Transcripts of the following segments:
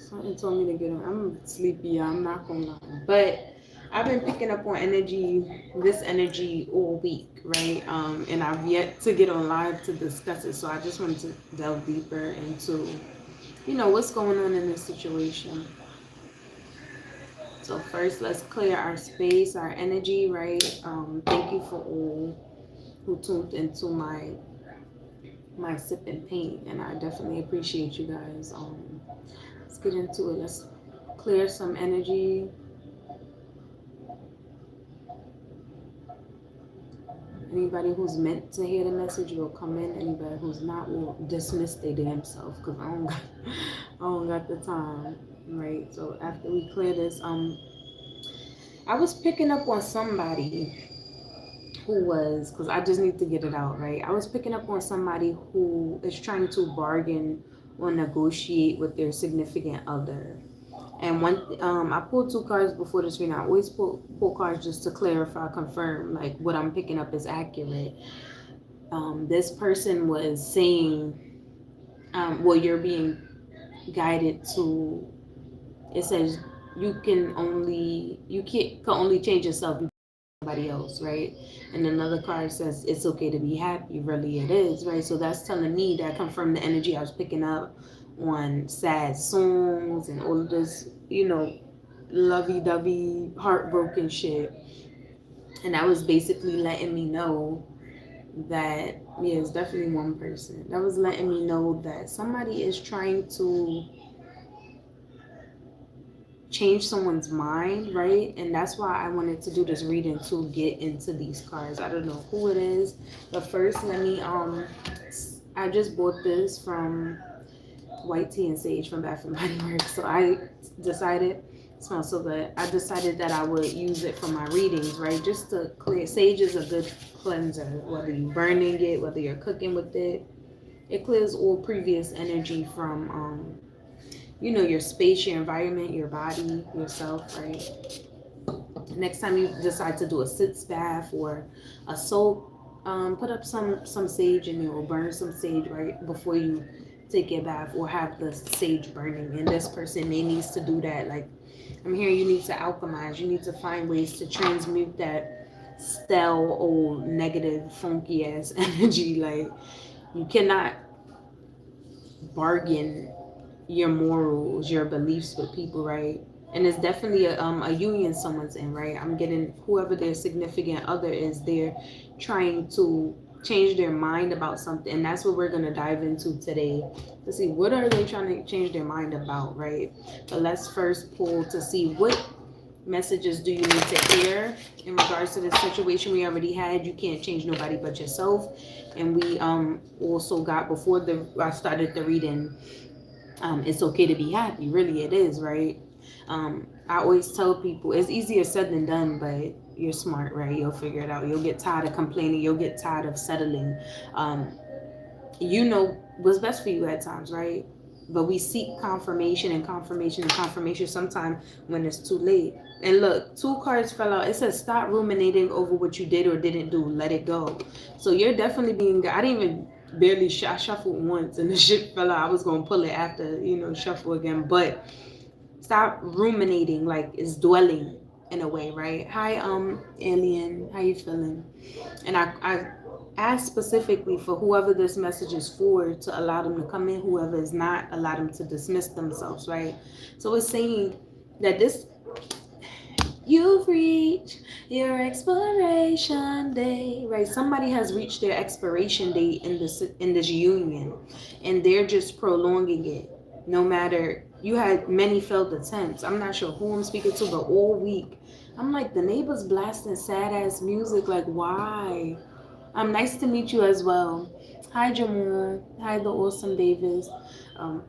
Something told me to get on. I'm sleepy. I'm not gonna lie, but I've been picking up on this energy all week, right? And I've yet to get on live to discuss it. So I just wanted to delve deeper into, what's going on in this situation. So first, let's clear our space, our energy, right? Thank you for all who tuned into my sip and paint, and I definitely appreciate you guys. Let's get into it. Let's clear some energy. Anybody who's meant to hear the message will come in. Anybody who's not will dismiss their damn self because I don't got the time, right? So after we clear this, I was picking up on somebody who was, because I just need to get it out, right? I was picking up on somebody who is trying to bargain or negotiate with their significant other. And I pulled two cards before this reading. I always pull cards just to clarify, confirm, like what I'm picking up is accurate. This person was saying, well, you're being guided to. It says you can only change yourself. Somebody else, right? And another card says it's okay to be happy. Really, it is, right? So that's telling me that confirmed the energy I was picking up on sad songs and all of this, lovey-dovey, heartbroken shit. And that was basically letting me know that, yeah, it's definitely one person. That was letting me know that somebody is trying to change someone's mind, right? And that's why I wanted to do this reading to get into these cards. I don't know who it is, but first let me I just bought this from White Tea and Sage from Bath and Body Works. So I decided, it smells so good. I decided that I would use it for my readings, right? Just to clear. Sage is a good cleanser, whether you're burning it, whether you're cooking with it. It clears all previous energy from your space, your environment, your body, yourself, right? Next time you decide to do a sitz bath or a soak, put up some sage in there or burn some sage right before you take your bath, or have the sage burning. And this person may needs to do that. Like, I'm hearing you need to alchemize. You need to find ways to transmute that stale, old, negative, funky ass energy. Like, you cannot bargain your morals, your beliefs with people, right? And it's definitely a union someone's in, right? I'm getting whoever their significant other is, they're trying to change their mind about something. And that's what we're going to dive into today to see what are they trying to change their mind about, right? But let's first pull to see what messages do you need to hear in regards to the situation we already had. You can't change nobody but yourself. And we also got, before I started the reading, it's okay to be happy. Really, it is, right? I always tell people it's easier said than done, but you're smart, right? You'll figure it out. You'll get tired of complaining. You'll get tired of settling. You know what's best for you at times, right? But we seek confirmation and confirmation and confirmation sometime when it's too late. And look, two cards fell out. It says stop ruminating over what you did or didn't do. Let it go. So you're definitely being, I didn't even barely shuffled once and the shit fell out. I was going to pull it after, shuffle again. But stop ruminating, like it's dwelling in a way, right? Hi, alien. How you feeling? And I ask specifically for whoever this message is for to allow them to come in. Whoever is not, allow them to dismiss themselves, right? So it's saying that you've reached your expiration date, right? Somebody has reached their expiration date in this union, and they're just prolonging it. No matter, you had many failed attempts. I'm not sure who I'm speaking to, but all week I'm like, the neighbors blasting sad ass music. Like, why? Nice to meet you as well. Hi, Jamal. Hi, the awesome Davis. Um,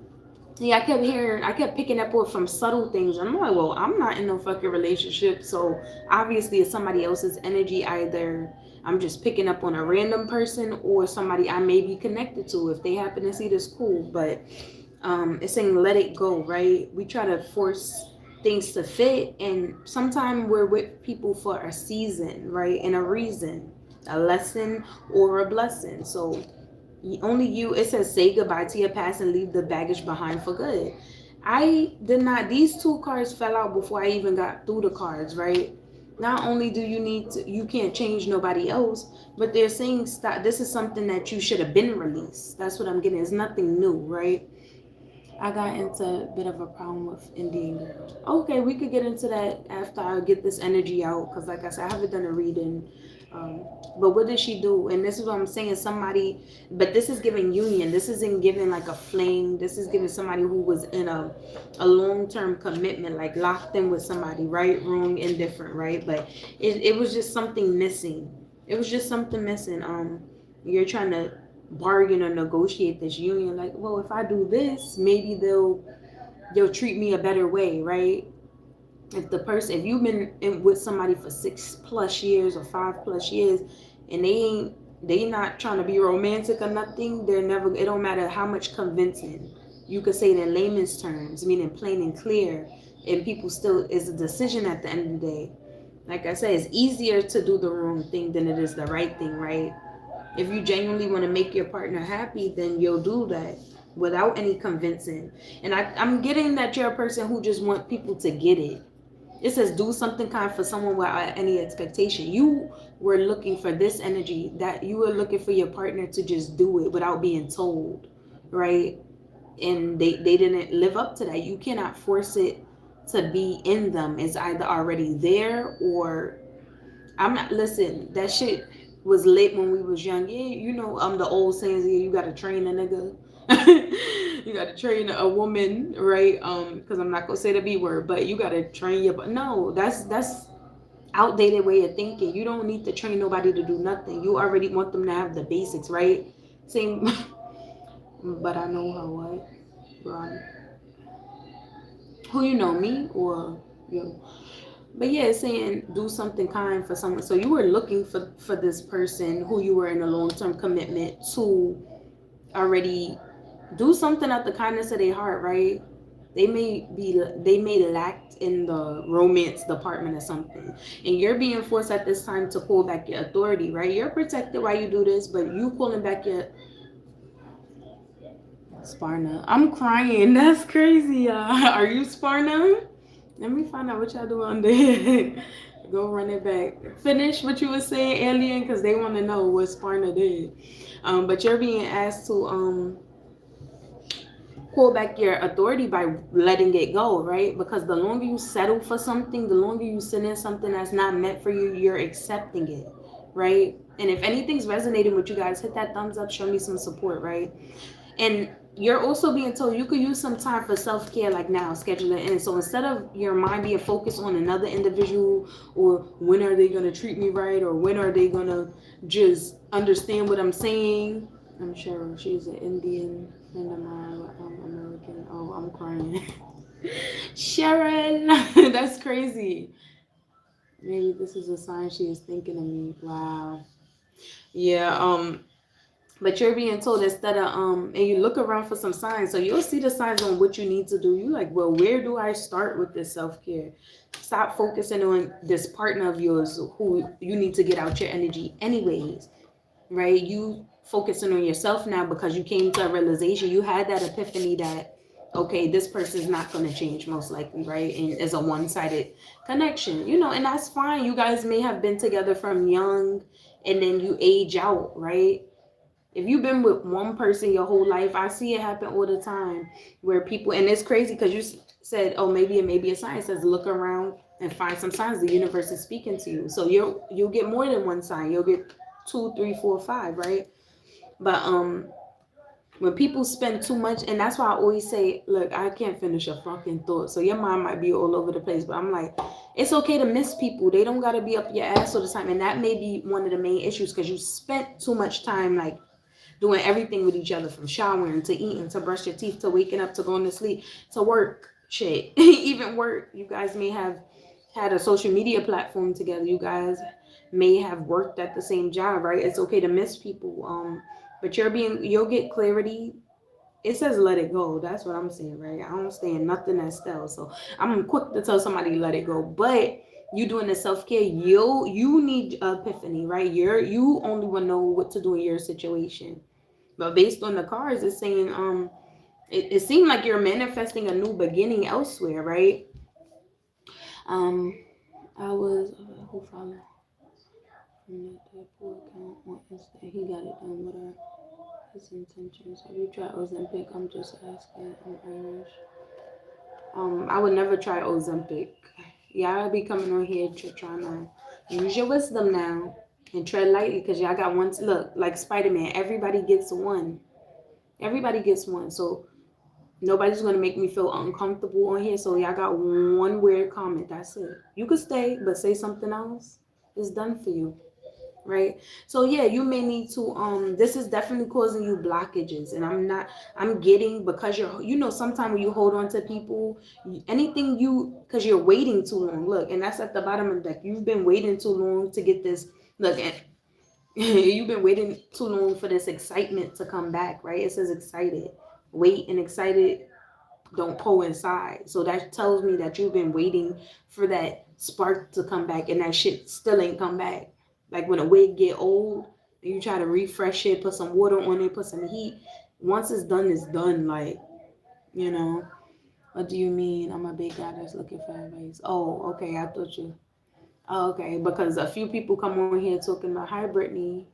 yeah, I kept picking up from subtle things. I'm like, well, I'm not in no fucking relationship. So obviously it's somebody else's energy. Either I'm just picking up on a random person or somebody I may be connected to. If they happen to see this, cool. But it's saying let it go, right? We try to force things to fit. And sometimes we're with people for a season, right? And a reason, a lesson or a blessing. So only you, it says say goodbye to your past and leave the baggage behind for good. I did not. These two cards fell out before I even got through the cards, right? Not only do you need to, you can't change nobody else, but they're saying stop. This is something that you should have been released. That's what I'm getting. It's nothing new, right? I got into a bit of a problem with Indian girl. Okay, we could get into that after I get this energy out, because like I said, I haven't done a reading. Um, but what did she do? And this is what I'm saying. Somebody, but this is giving union. This isn't giving like a flame. This is giving somebody who was in a long term commitment, like locked in with somebody, right, wrong, indifferent, right? But it was just something missing. It was just something missing. You're trying to bargain or negotiate this union, like, well, if I do this, maybe they'll treat me a better way, right? If the person, if you've been with somebody for 6+ years or 5+ years, and they not trying to be romantic or nothing, they're never, it don't matter how much convincing you could say it in layman's terms, meaning plain and clear, and people still, is a decision at the end of the day. Like I said, it's easier to do the wrong thing than it is the right thing, right? If you genuinely want to make your partner happy, then you'll do that without any convincing. And I'm getting that you're a person who just want people to get it. It says do something kind for someone without any expectation. You were looking for this energy, that you were looking for your partner to just do it without being told, right? And they didn't live up to that. You cannot force it to be in them. It's either already there or I'm not, listen, that shit was lit when we was young. Yeah, you know, the old sayings, yeah, you gotta train a nigga. You gotta train a woman, right? Because I'm not gonna say the B word, but you gotta train your, no, that's outdated way of thinking. You don't need to train nobody to do nothing. You already want them to have the basics, right? Same. But I know how what? Who, you know, me or you? But yeah, it's saying do something kind for someone. So you were looking for this person who you were in a long term commitment to already do something out the kindness of their heart, right? They may lacked in the romance department or something, and you're being forced at this time to pull back your authority, right? You're protected while you do this, but you pulling back your Sparna. I'm crying. That's crazy. Are you Sparna? Let me find out what y'all do on there. Go run it back. Finish what you were saying, alien, because they want to know what Sparna did. But you're being asked to pull back your authority by letting it go, right? Because the longer you settle for something, the longer you sit in something that's not meant for you, you're accepting it, right? And if anything's resonating with you guys, hit that thumbs up, show me some support, right? And you're also being told you could use some time for self-care, like now, schedule it in. So instead of your mind being focused on another individual, or when are they going to treat me right, or when are they going to just understand what I'm saying. I'm sure she's an Indian friend of mine, but I'm American. Oh, I'm crying. Sharon, that's crazy. Maybe this is a sign she is thinking of me. Wow. Yeah, but you're being told instead of and you look around for some signs, so you'll see the signs on what you need to do. You like, well, where do I start with this self-care? Stop focusing on this partner of yours who you need to get out your energy anyways, right? You focusing on yourself now because you came to a realization, you had that epiphany that, okay, this person is not going to change most likely, right? And it's a one-sided connection, you know, and that's fine. You guys may have been together from young and then you age out, right? If you've been with one person your whole life, I see it happen all the time where people, and it's crazy because you said, oh, maybe it may be a sign. It says look around and find some signs the universe is speaking to you. So you'll get more than one sign. You'll get 2, 3, 4, 5, right? But when people spend too much, and that's why I always say, look, I can't finish a fucking thought. So your mind might be all over the place, but I'm like, it's okay to miss people. They don't gotta be up your ass all the time. And that may be one of the main issues because you spent too much time like doing everything with each other, from showering to eating to brush your teeth to waking up to going to sleep to work shit. Even work, you guys may have had a social media platform together. You guys may have worked at the same job, right? It's okay to miss people. But you'll get clarity. It says let it go. That's what I'm saying, right? I don't stay in nothing that's still. So I'm quick to tell somebody let it go. But you doing the self-care, you need epiphany, right? You only will know what to do in your situation. But based on the cards, it's saying It seemed like you're manifesting a new beginning elsewhere, right? Um, I was who followed from that Deadpool account on Insta. He got it done with his intentions. Have you tried Ozempic? I'm just asking. I'm Irish. I would never try Ozempic. Y'all be coming on here trying to use your wisdom now and tread lightly because y'all got one. Look, like Spider-Man, everybody gets one. Everybody gets one. So nobody's gonna make me feel uncomfortable on here. So y'all got one weird comment. That's it. You could stay, but say something else. It's done for you, right? So yeah, you may need to. This is definitely causing you blockages, and I'm getting because sometimes when you hold on to people, anything because you're waiting too long. Look, and that's at the bottom of the deck. You've been waiting too long to get this. Look, and you've been waiting too long for this excitement to come back, right? It says excited. Wait and excited don't coincide. So that tells me that you've been waiting for that spark to come back and that shit still ain't come back. Like when a wig get old and you try to refresh it, put some water on it, put some heat. Once it's done, it's done. Like, you know. What do you mean? I'm a big guy that's looking for advice. Oh, okay. I thought you. Oh, okay. Because a few people come on here talking about, hi, Brittany.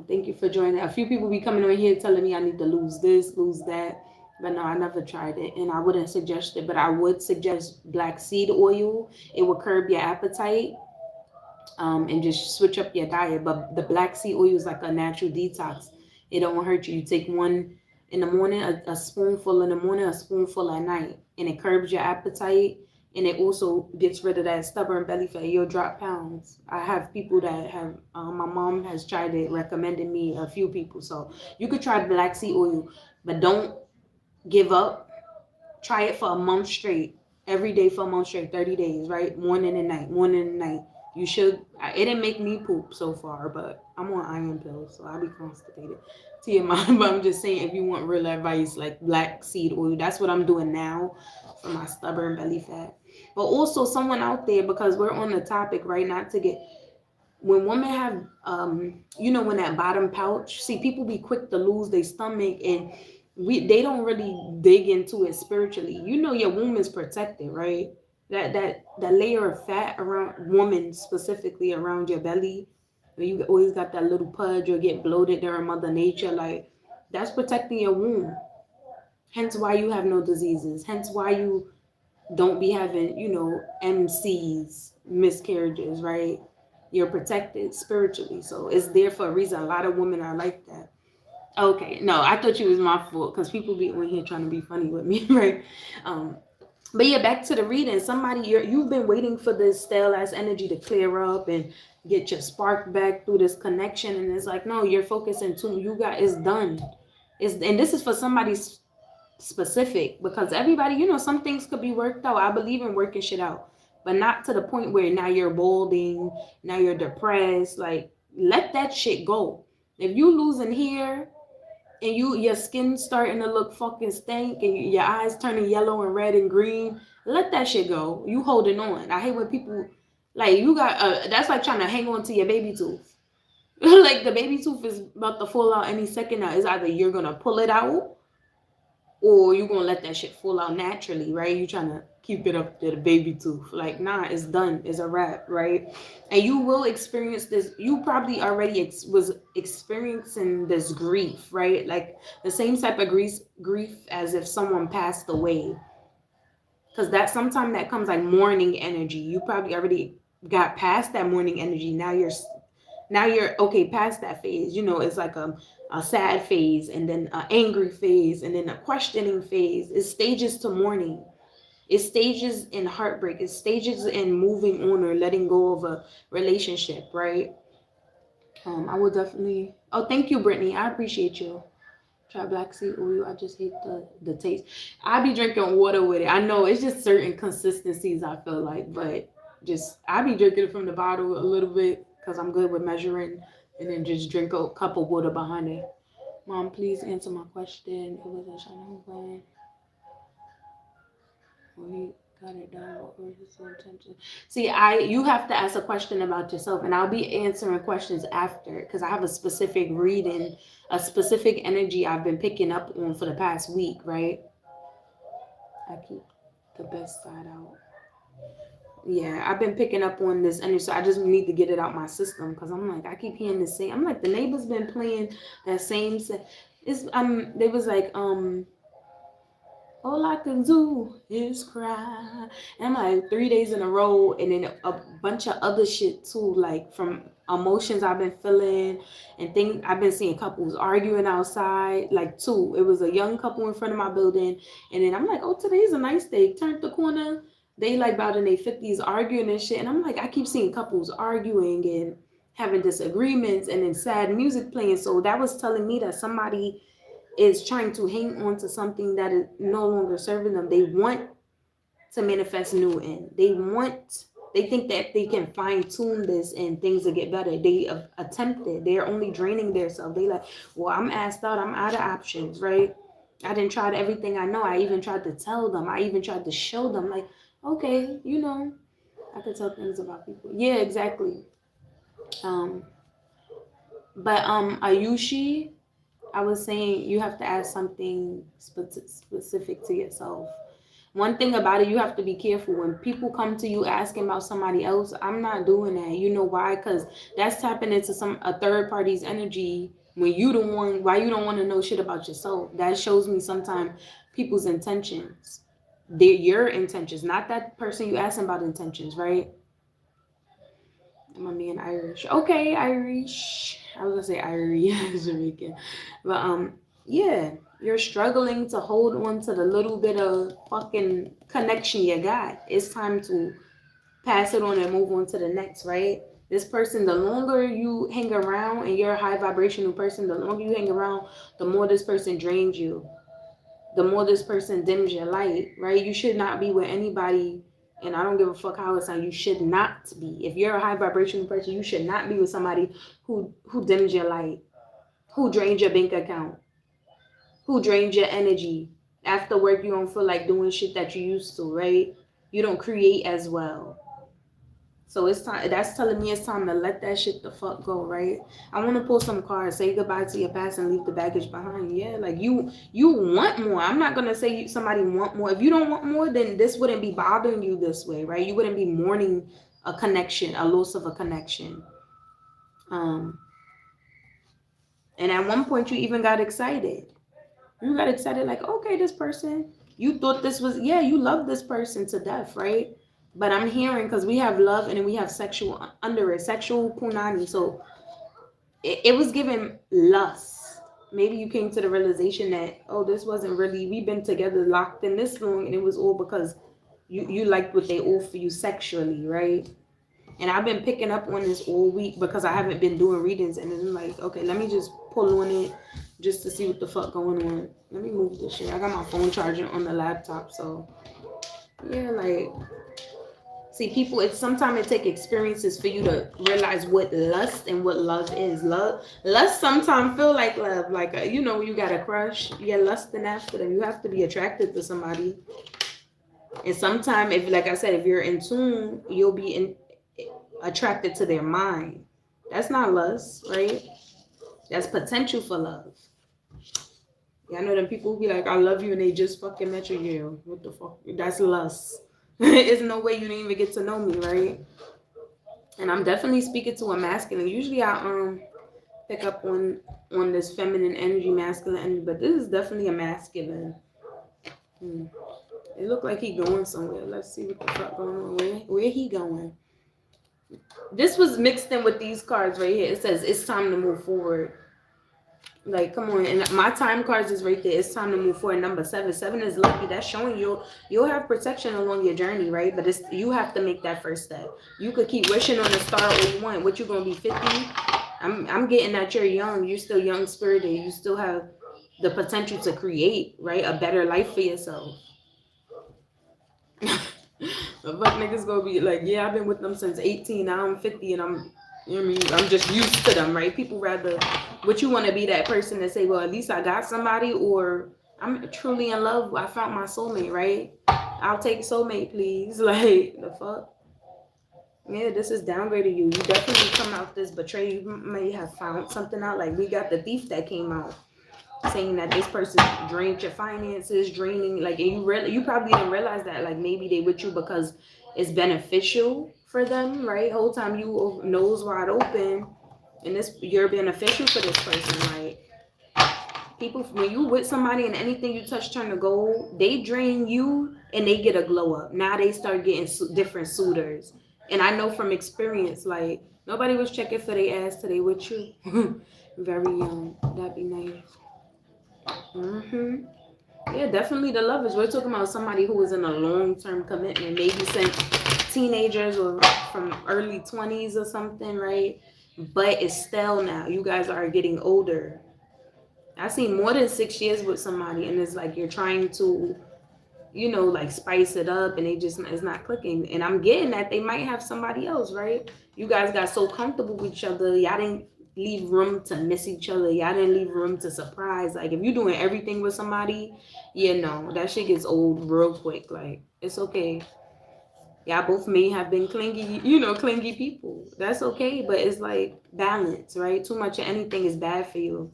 Thank you for joining. A few people be coming on here telling me I need to lose this, lose that. But no, I never tried it. And I wouldn't suggest it. But I would suggest black seed oil. It will curb your appetite, and just switch up your diet. But the black seed oil is like a natural detox. It don't hurt you. You take one in the morning, a spoonful in the morning, a spoonful at night. And it curbs your appetite. And it also gets rid of that stubborn belly fat. You'll drop pounds. I have people that have, my mom has tried it, recommended me a few people. So you could try black seed oil, but don't give up. Try it for a month straight. Every day for a month straight, 30 days, right? Morning and night, morning and night. You should, it didn't make me poop so far, but I'm on iron pills, so I'll be constipated. To your mind, but I'm just saying if you want real advice, like black seed oil, that's what I'm doing now for my stubborn belly fat. But also someone out there, because we're on the topic, right? Not to get, when women have, when that bottom pouch, see, people be quick to lose their stomach, and they don't really dig into it spiritually. Your womb is protected, right? That layer of fat around woman, specifically around your belly, where you always got that little pudge or get bloated during Mother Nature, like that's protecting your womb. Hence why you have no diseases. Hence why you don't be having, MCs, miscarriages, right? You're protected spiritually. So it's there for a reason. A lot of women are like that. Okay, no, I thought you was my fault because people be on here trying to be funny with me, right? Um, but yeah, back to the reading. Somebody, you've been waiting for this stale ass energy to clear up and get your spark back through this connection, and it's like, no, you're focusing too. You got it's done. And this is for somebody specific, because everybody, some things could be worked out. I believe in working shit out, but not to the point where now you're balding, now you're depressed. Like, let that shit go. If you losing hair and your skin starting to look fucking stank and your eyes turning yellow and red and green, let that shit go. You holding on. I hate when people, like, you got that's like trying to hang on to your baby tooth. Like, the baby tooth is about to fall out any second now. It's either you're gonna pull it out or you're gonna let that shit fall out naturally, right? You trying to keep it up to the baby tooth. Like, nah, it's done. It's a wrap, right? And you will experience this. You probably already was experiencing this grief, right? Like the same type of grief as if someone passed away. Because that sometimes that comes like mourning energy. You probably already got past that mourning energy. Now you're okay past that phase. It's like a sad phase, and then an angry phase, and then a questioning phase. It's stages to mourning. It's stages in heartbreak. It's stages in moving on or letting go of a relationship, right? I will definitely. Oh, thank you, Brittany. I appreciate you. Try black seed oil. I just hate the taste. I be drinking water with it. I know it's just certain consistencies I feel like, but I be drinking it from the bottle a little bit because I'm good with measuring, and then just drink a cup of water behind it. Mom, please answer my question. It was a shining plan. Got it done. What were his intentions? See, you have to ask a question about yourself, and I'll be answering questions after because I have a specific reading, a specific energy I've been picking up on for the past week, right? I keep the best side out. Yeah, I've been picking up on this energy, so I just need to get it out my system because I'm like, I keep hearing the same. I'm like, the neighbor's been playing that same. It's they was like all I can do is cry. And I'm like 3 days in a row, and then a bunch of other shit too, like from emotions I've been feeling and things. I've been seeing couples arguing outside, like two. It was a young couple in front of my building, and then I'm like, oh, today's a nice day. Turned the corner, they like about in their 50s arguing and shit, and I'm like, I keep seeing couples arguing and having disagreements, and then sad music playing. So that was telling me that somebody is trying to hang on to something that is no longer serving them. They want to manifest new in. They think that they can fine tune this and things will get better. They attempt it. They're only draining themselves. They like, well, I'm asked out. I'm out of options, right? I didn't try everything I know. I even tried to tell them. I even tried to show them, like, okay, I could tell things about people. Yeah, exactly. Um, but Ayushi, I was saying you have to ask something specific to yourself. One thing about it, you have to be careful when people come to you asking about somebody else. I'm not doing that. You know why? Because that's tapping into a third party's energy. When you don't want, why you don't want to know shit about yourself? That shows me sometimes people's intentions. They're your intentions, not that person you asking about intentions, right? I'm being Irish. Okay, Irish. I was gonna say Irish, Jamaican, but yeah, you're struggling to hold on to the little bit of fucking connection you got. It's time to pass it on and move on to the next, right? This person, the longer you hang around, and you're a high vibrational person, the longer you hang around, the more this person drains you, the more this person dims your light, right? You should not be with anybody, and I don't give a fuck how it sounds. You should not be. If you're a high vibrational person, you should not be with somebody who dims your light, who drains your bank account, who drains your energy. After work, you don't feel like doing shit that you used to, right? You don't create as well. So it's time. That's telling me it's time to let that shit the fuck go, right? I want to pull some cards. Say goodbye to your past and leave the baggage behind. Yeah, like you want more. I'm not gonna say somebody want more. If you don't want more, then this wouldn't be bothering you this way, right? You wouldn't be mourning a connection, a loss of a connection. Um, and at one point you even got excited. You got excited, like, okay, this person. You thought this was, yeah, you love this person to death, right? But I'm hearing, because we have love and then we have sexual under it, sexual punani. So it was given lust. Maybe you came to the realization that, oh, this wasn't really, we've been together locked in this long, and it was all because you liked what they offer you sexually, right? And I've been picking up on this all week because I haven't been doing readings, and then like, okay, let me just pull on it just to see what the fuck going on. Let me move this shit. I got my phone charging on the laptop, so yeah, like, see, people, it's sometimes it take experiences for you to realize what lust and what love is. Lust sometimes feel like love, like you got a crush, you're lusting after them. You have to be attracted to somebody, and sometimes, if, like I said, if you're in tune, you'll be attracted to their mind. That's not lust, right? That's potential for love. Yeah, I know them people who be like, I love you, and they just fucking met you. Yeah, what the fuck? That's lust. There's no way you didn't even get to know me, right? And I'm definitely speaking to a masculine. Usually I pick up on this feminine energy, masculine energy, but this is definitely a masculine. It looked like he going somewhere. Let's see what the fuck going on. Where he going? This was mixed in with these cards right here. It says it's time to move forward. Like, come on. And my time cards is right there. It's time to move forward. Number 7. 7 is lucky. That's showing you'll have protection along your journey, right? But you have to make that first step. You could keep wishing on the star all you want. What, you gonna be 50? I'm getting that you're young. You're still young spirited. You still have the potential to create, right, a better life for yourself. The fuck niggas gonna be like, yeah, I've been with them since 18. Now I'm 50 and I'm just used to them, right? People rather, what you want to be that person that say, well, at least I got somebody, or I'm truly in love. I found my soulmate, right? I'll take soulmate, please. Like the fuck. Yeah, this is downgrading you. You definitely come out this betrayal. You may have found something out. Like we got the thief that came out saying that this person drained your finances, draining like, and you probably didn't realize that like maybe they with you because it's beneficial for them, right? Whole time you nose wide open, and this you're beneficial for this person, right? People, when you with somebody and anything you touch turn to gold, they drain you and they get a glow up. Now they start getting different suitors, and I know from experience, like nobody was checking for their ass today with you. Very young, that'd be nice. Yeah, definitely the lovers. We're talking about somebody who was in a long-term commitment, maybe since teenagers or from early 20s or something, right? But it's still now. You guys are getting older. I've seen more than 6 years with somebody, and it's like you're trying to, like spice it up, and they just it's not clicking. And I'm getting that they might have somebody else, right? You guys got so comfortable with each other, y'all didn't leave room to miss each other. Y'all didn't leave room to surprise. Like if you're doing everything with somebody, no, that shit gets old real quick. Like it's okay. Y'all both may have been clingy, clingy people. That's okay, but it's like balance, right? Too much of anything is bad for you.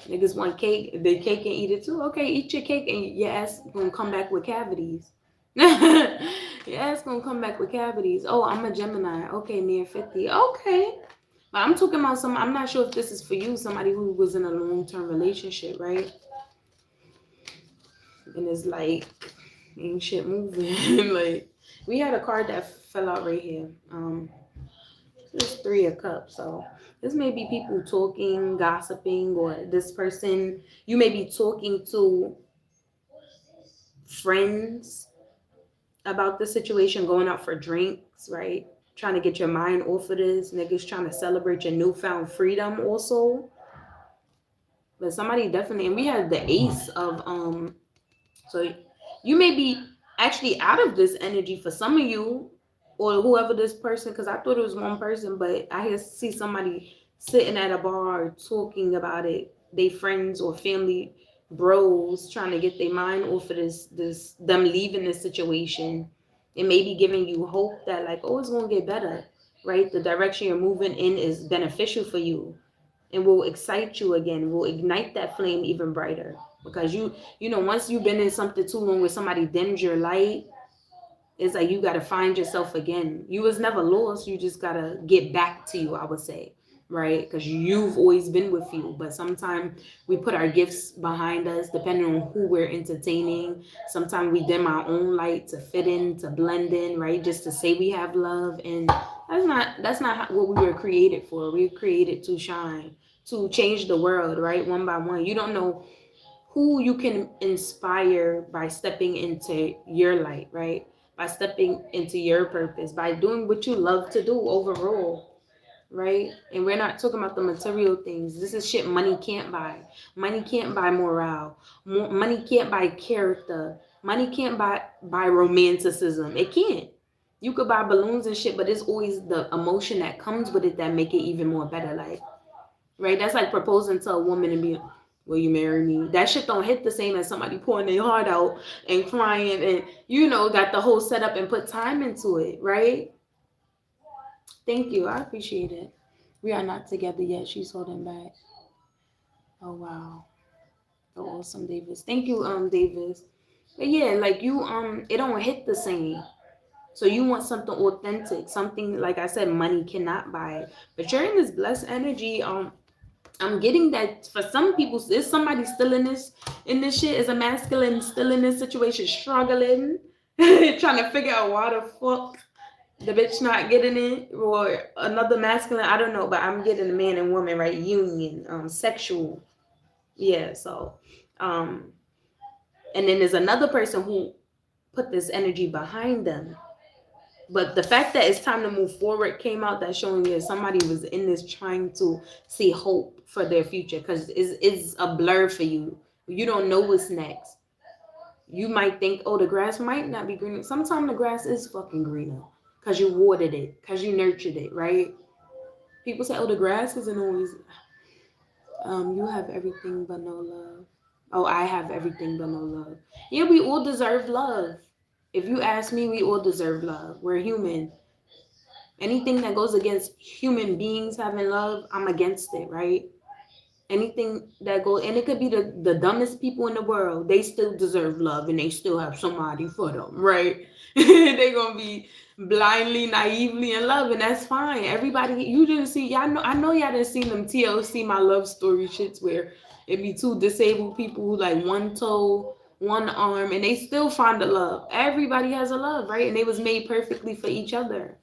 Niggas want cake, the cake and eat it too. Okay, eat your cake and your ass gonna come back with cavities. Your ass gonna come back with cavities. Oh, I'm a Gemini. Okay, near 50. Okay. But I'm talking about I'm not sure if this is for you, somebody who was in a long-term relationship, right? And it's like, ain't shit moving. Like, we had a card that fell out right here. It's 3 of Cups. So this may be people talking, gossiping, or this person, you may be talking to friends about the situation, going out for drinks, right? Trying to get your mind off of this. Niggas trying to celebrate your newfound freedom also. But somebody definitely, and we had the ace of so you may be actually out of this energy for some of you, or whoever this person, because I thought it was one person, but I hear see somebody sitting at a bar talking about it. They friends or family bros trying to get their mind off of this them leaving this situation. It may be giving you hope that like, oh, it's gonna get better, right? The direction you're moving in is beneficial for you and will excite you again, will ignite that flame even brighter. Because once you've been in something too long where somebody dims your light, it's like you gotta find yourself again. You was never lost. You just gotta get back to you, I would say, right? Because you've always been with you. But sometimes we put our gifts behind us, depending on who we're entertaining. Sometimes we dim our own light to fit in, to blend in, right? Just to say we have love, and that's not what we were created for. We were created to shine, to change the world, right? One by one. You don't know who you can inspire by stepping into your light, right? By stepping into your purpose, by doing what you love to do overall, right? And we're not talking about the material things. This is shit money can't buy. Money can't buy morale. Money can't buy character. Money can't buy romanticism. It can't. You could buy balloons and shit, but it's always the emotion that comes with it that make it even more better. Like, right? That's like proposing to a woman and being, will you marry me? That shit don't hit the same as somebody pouring their heart out and crying and, got the whole setup and put time into it, right? Thank you. I appreciate it. We are not together yet. She's holding back. Oh, wow. Oh, awesome, Davis. Thank you, Davis. But yeah, like it don't hit the same. So you want something authentic, something like I said, money cannot buy it. But you're in this blessed energy. I'm getting that for some people, is somebody still in this shit? Is a masculine still in this situation, struggling, trying to figure out why the fuck the bitch not getting it, or another masculine? I don't know, but I'm getting a man and woman, right? Union, sexual, yeah. So, and then there's another person who put this energy behind them. But the fact that it's time to move forward came out, that showing you somebody was in this trying to see hope for their future, because it's a blur for you. You don't know what's next. You might think, oh, the grass might not be greener. Sometimes the grass is fucking greener because you watered it, because you nurtured it, right? People say, oh, the grass isn't always. You have everything but no love. Oh, I have everything but no love. Yeah, we all deserve love. If you ask me, we all deserve love. We're human. Anything that goes against human beings having love, I'm against it, right? Anything that goes, and it could be the dumbest people in the world, they still deserve love and they still have somebody for them, right? They gonna be blindly, naively in love, and that's fine. Everybody, you didn't see, y'all know, I know y'all didn't see them TLC My Love Story shits where it be two disabled people who like one toe, one arm, and they still find the love. Everybody has a love, right? And they was made perfectly for each other.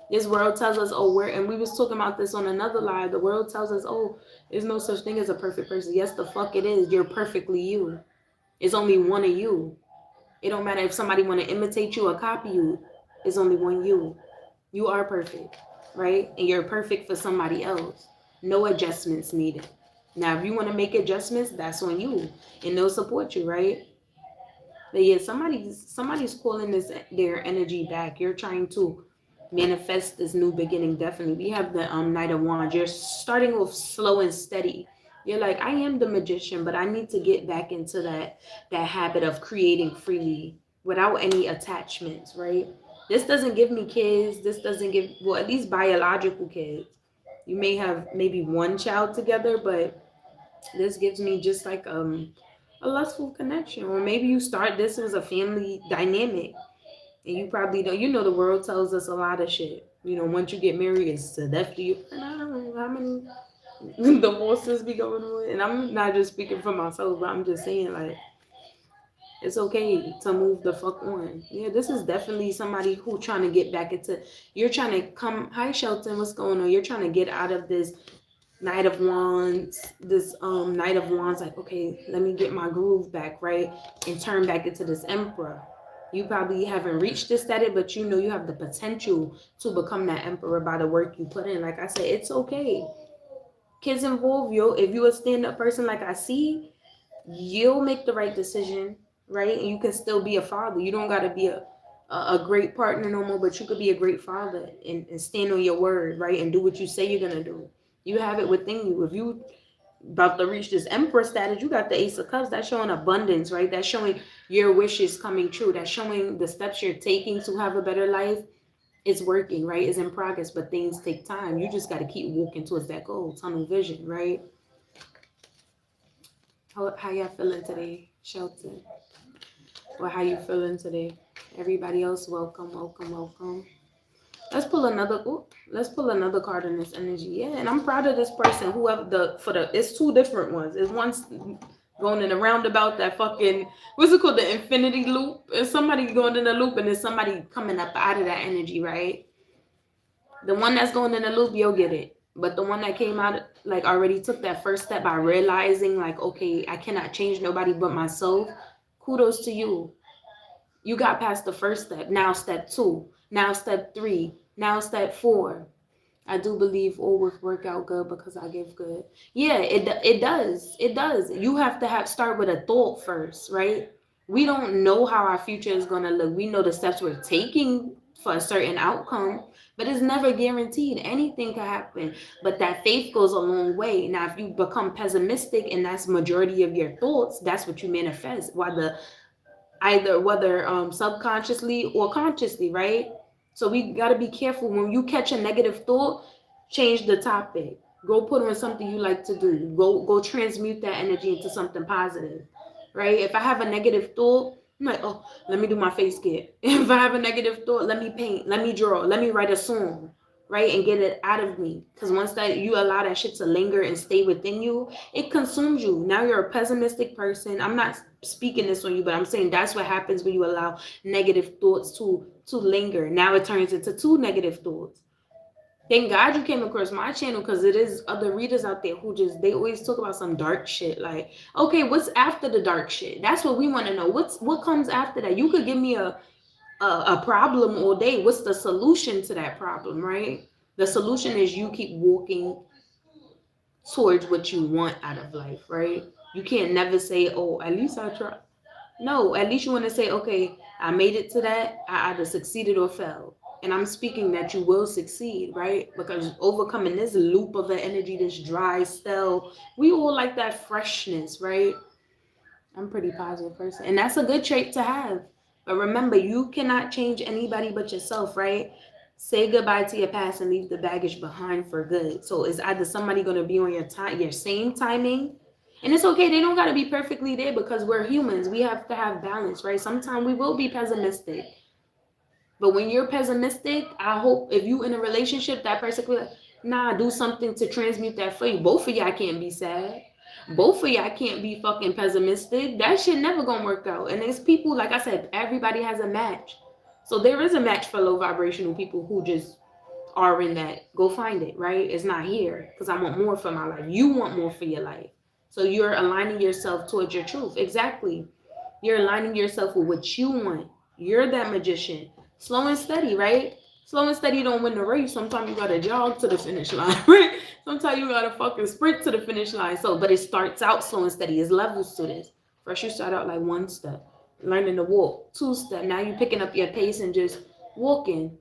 This world tells us, oh, and we was talking about this on another live. The world tells us, oh, there's no such thing as a perfect person. Yes, the fuck it is. You're perfectly you. It's only one of you. It don't matter if somebody want to imitate you or copy you. It's only one you. You are perfect, right? And you're perfect for somebody else. No adjustments needed. Now, if you want to make adjustments, that's on you, and they'll support you, right? But yeah, somebody's calling this their energy back. You're trying to manifest this new beginning. Definitely, we have the Knight of Wands. You're starting off slow and steady. You're like, I am the magician, but I need to get back into that habit of creating freely without any attachments, right? This doesn't give me kids. This doesn't give, well, at least biological kids. You may have maybe one child together, but this gives me just like a lustful connection. Or maybe you start this as a family dynamic, and you probably don't. You know, the world tells us a lot of shit. You know, once you get married, it's to death to you. And I don't know how many divorces be going on. And I'm not just speaking for myself, but I'm just saying, like, it's okay to move the fuck on. Yeah, this is definitely somebody who trying to get back into. You're trying to come. Hi, Shelton. What's going on? You're trying to get out of this Knight of Wands, this Knight of Wands, like, okay, let me get my groove back, right? And turn back into this Emperor. You probably haven't reached this status, but you know you have the potential to become that Emperor by the work you put in. Like I said, it's okay. Kids involved, yo. If you a stand-up person like I see, you'll make the right decision, right? And you can still be a father. You don't gotta be a great partner no more, but you could be a great father and stand on your word, right? And do what you say you're gonna do. You have it within you. If you about to reach this Emperor status, you got the Ace of Cups. That's showing abundance, right? That's showing your wishes coming true. That's showing the steps you're taking to have a better life. It's working, right? It's in progress, but things take time. You just got to keep walking towards that goal, tunnel vision, right? How y'all feeling today, Shelton? Or how you feeling today? Everybody else, welcome, welcome, welcome. Let's pull another card in this energy. Yeah, and I'm proud of this person. Whoever it's two different ones. It's one's going in a roundabout, that fucking, what's it called, the infinity loop. It's somebody going in the loop, and there's somebody coming up out of that energy, right? The one that's going in the loop, you'll get it. But the one that came out, like, already took that first step by realizing, like, okay, I cannot change nobody but myself. Kudos to you. You got past the first step. Now step 2. Now step 3. Now step 4. I do believe all work out good because I give good. Yeah, it does. It does. You have to start with a thought first, right? We don't know how our future is gonna look. We know the steps we're taking for a certain outcome, but it's never guaranteed. Anything can happen. But that faith goes a long way. Now, if you become pessimistic and that's majority of your thoughts, that's what you manifest. Whether subconsciously or consciously, right? So we got to be careful. When you catch a negative thought, change the topic. Go put on something you like to do. Go transmute that energy into something positive, right? If I have a negative thought, I'm like, oh, let me do my face kit. If I have a negative thought, let me paint, let me draw, let me write a song, right? And get it out of me. Because once that you allow that shit to linger and stay within you, it consumes you. Now you're a pessimistic person. I'm not speaking this on you, but I'm saying that's what happens when you allow negative thoughts to linger. Now it turns into 2 negative thoughts. Thank God you came across my channel, because it is other readers out there who they always talk about some dark shit. Like, okay, what's after the dark shit? That's what we want to know. What comes after that? You could give me a problem all day. What's the solution to that problem, right? The solution is you keep walking towards what you want out of life, right? You can't never say, oh, at least I tried. No, at least you want to say, okay, I made it to that. I either succeeded or failed. And I'm speaking that you will succeed, right? Because overcoming this loop of the energy, this dry spell, we all like that freshness, right? I'm a pretty positive person. And that's a good trait to have. But remember, you cannot change anybody but yourself, right? Say goodbye to your past and leave the baggage behind for good. So it's either somebody gonna be on your same timing, and it's okay. They don't gotta be perfectly there because we're humans. We have to have balance, right? Sometimes we will be pessimistic. But when you're pessimistic, I hope if you in a relationship, that person could be like, nah, do something to transmute that for you. Both of y'all can't be sad. Both of y'all can't be fucking pessimistic. That shit never gonna work out. And there's people, like I said, everybody has a match. So there is a match for low vibrational people who just are in that. Go find it, right? It's not here because I want more for my life. You want more for your life. So you're aligning yourself towards your truth. Exactly. You're aligning yourself with what you want. You're that magician. Slow and steady, right? Slow and steady don't win the race. Sometimes you gotta jog to the finish line, right? Sometimes you gotta fucking sprint to the finish line. So, but it starts out slow and steady. There's levels to this. First, you start out like one step, learning to walk. 2 step. Now you picking up your pace and just walking.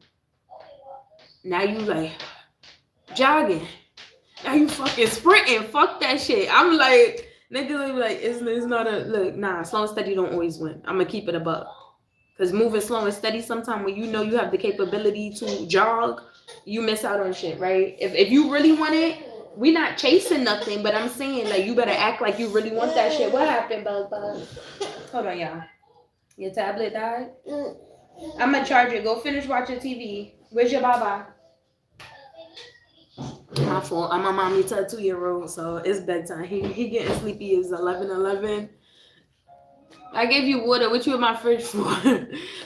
Now you like jogging. Now you fucking sprinting. Fuck that shit. I'm like, niggas be like, it's not a look. Nah, slow and steady don't always win. I'm gonna keep it above. Cause moving slow and steady, sometimes when you know you have the capability to jog, you miss out on shit, right? If you really want it, we not chasing nothing, but I'm saying like you better act like you really want that shit. What happened, Bug? Hold on, y'all. Your tablet died? I'm gonna charge it. Go finish watching TV. Where's your baba? My fault. I'm a mommy to a 2-year-old, so it's bedtime. He getting sleepy. It's 11:11. I gave you water. What you in my fridge for?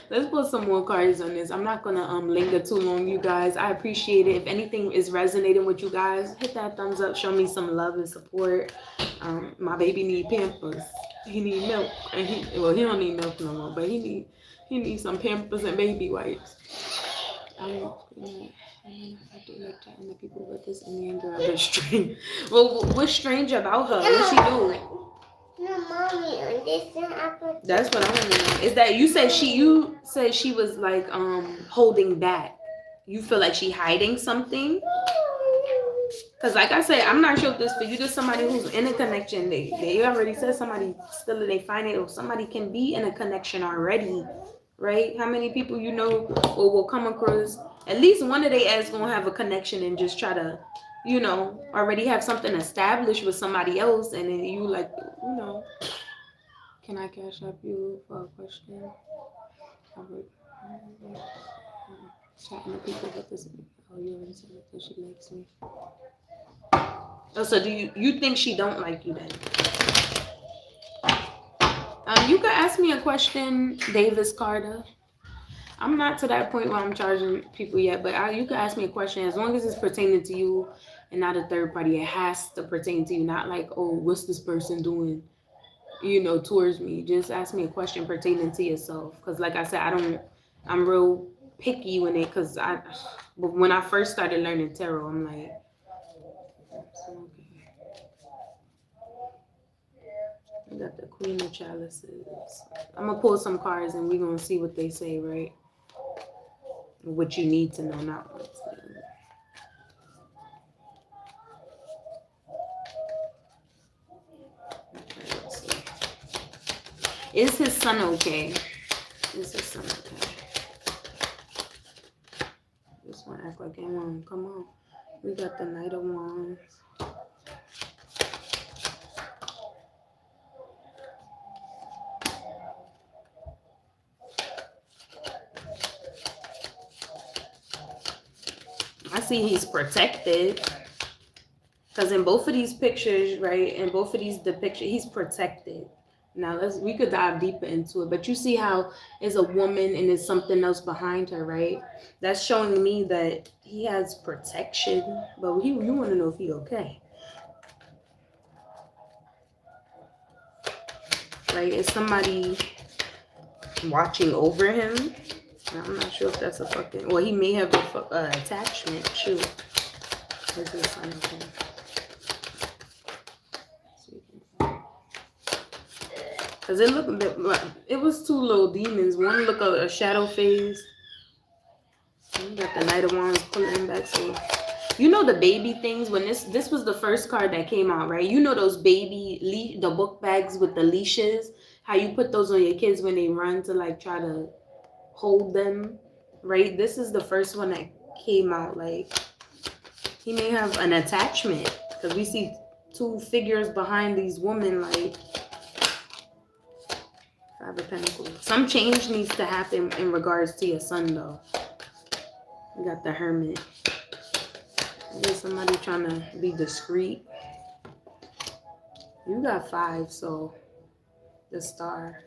Let's put some more cards on this. I'm not gonna linger too long, you guys. I appreciate it. If anything is resonating with you guys, hit that thumbs up. Show me some love and support. My baby need Pampers. He need milk, and he don't need milk no more, but he needs some Pampers and baby wipes. I do like chatting to people with this Indian girl. But strange. Well, what's strange about her? What she do? No, mommy, that's what I want to know. Is that you said she was like holding back? You feel like she hiding something? Cause like I said, I'm not sure if this for you. Just somebody who's in a connection. They already said somebody still in their finance, or somebody can be in a connection already, right? How many people you know or will come across? At least one of their ass gonna have a connection and just try to, already have something established with somebody else, and then you like, can I cash up you for a question? Chatting to people with this. Oh, you already said that she likes me. Oh, so do you think she don't like you then? You could ask me a question, Davis Carter. I'm not to that point where I'm charging people yet, but you could ask me a question as long as it's pertaining to you and not a third party. It has to pertain to you, not like, oh, what's this person doing, towards me. Just ask me a question pertaining to yourself. Because like I said, I'm real picky when I first started learning tarot, I'm like, I got the Queen of Chalices. I'm gonna pull some cards and we're gonna see what they say, right? What you need to know, not what. Okay, let's see. Is his son okay? Is his son okay? This one act like anyone. Come on. We got the Knight of Wands. I see he's protected. Because in both of these pictures, right, in both of these depictions, he's protected. Now, we could dive deeper into it. But you see how it's a woman and there's something else behind her, right? That's showing me that he has protection. But you want to know if he's okay. Right? Is somebody watching over him? I'm not sure if that's a fucking... Well, he may have a attachment. Shoot. Is his son okay? Because it was two little demons. One looked like a shadow face. You got the Knight of Wands pulling him back. So, the baby things. When this was the first card that came out, right? Those baby, the book bags with the leashes. how you put those on your kids when they run to like try to hold them, right? This is the first one that came out. Like he may have an attachment because we see two figures behind these women. Like Five of Pentacles. Some change needs to happen in regards to your son, though. You got the Hermit. There's somebody trying to be discreet. You got Five, so the Star.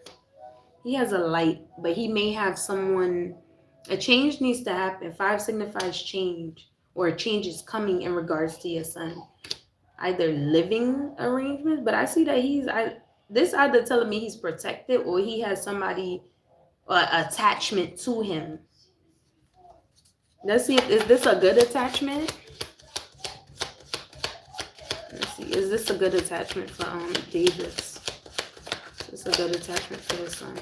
He has a light, but he may have someone. A change needs to happen. Five signifies change, or a change is coming in regards to your son. Either living arrangements, but I see that this either telling me he's protected or he has somebody attachment to him. Let's see, is this a good attachment? Let's see, is this a good attachment for Davis? Is this a good attachment for his son?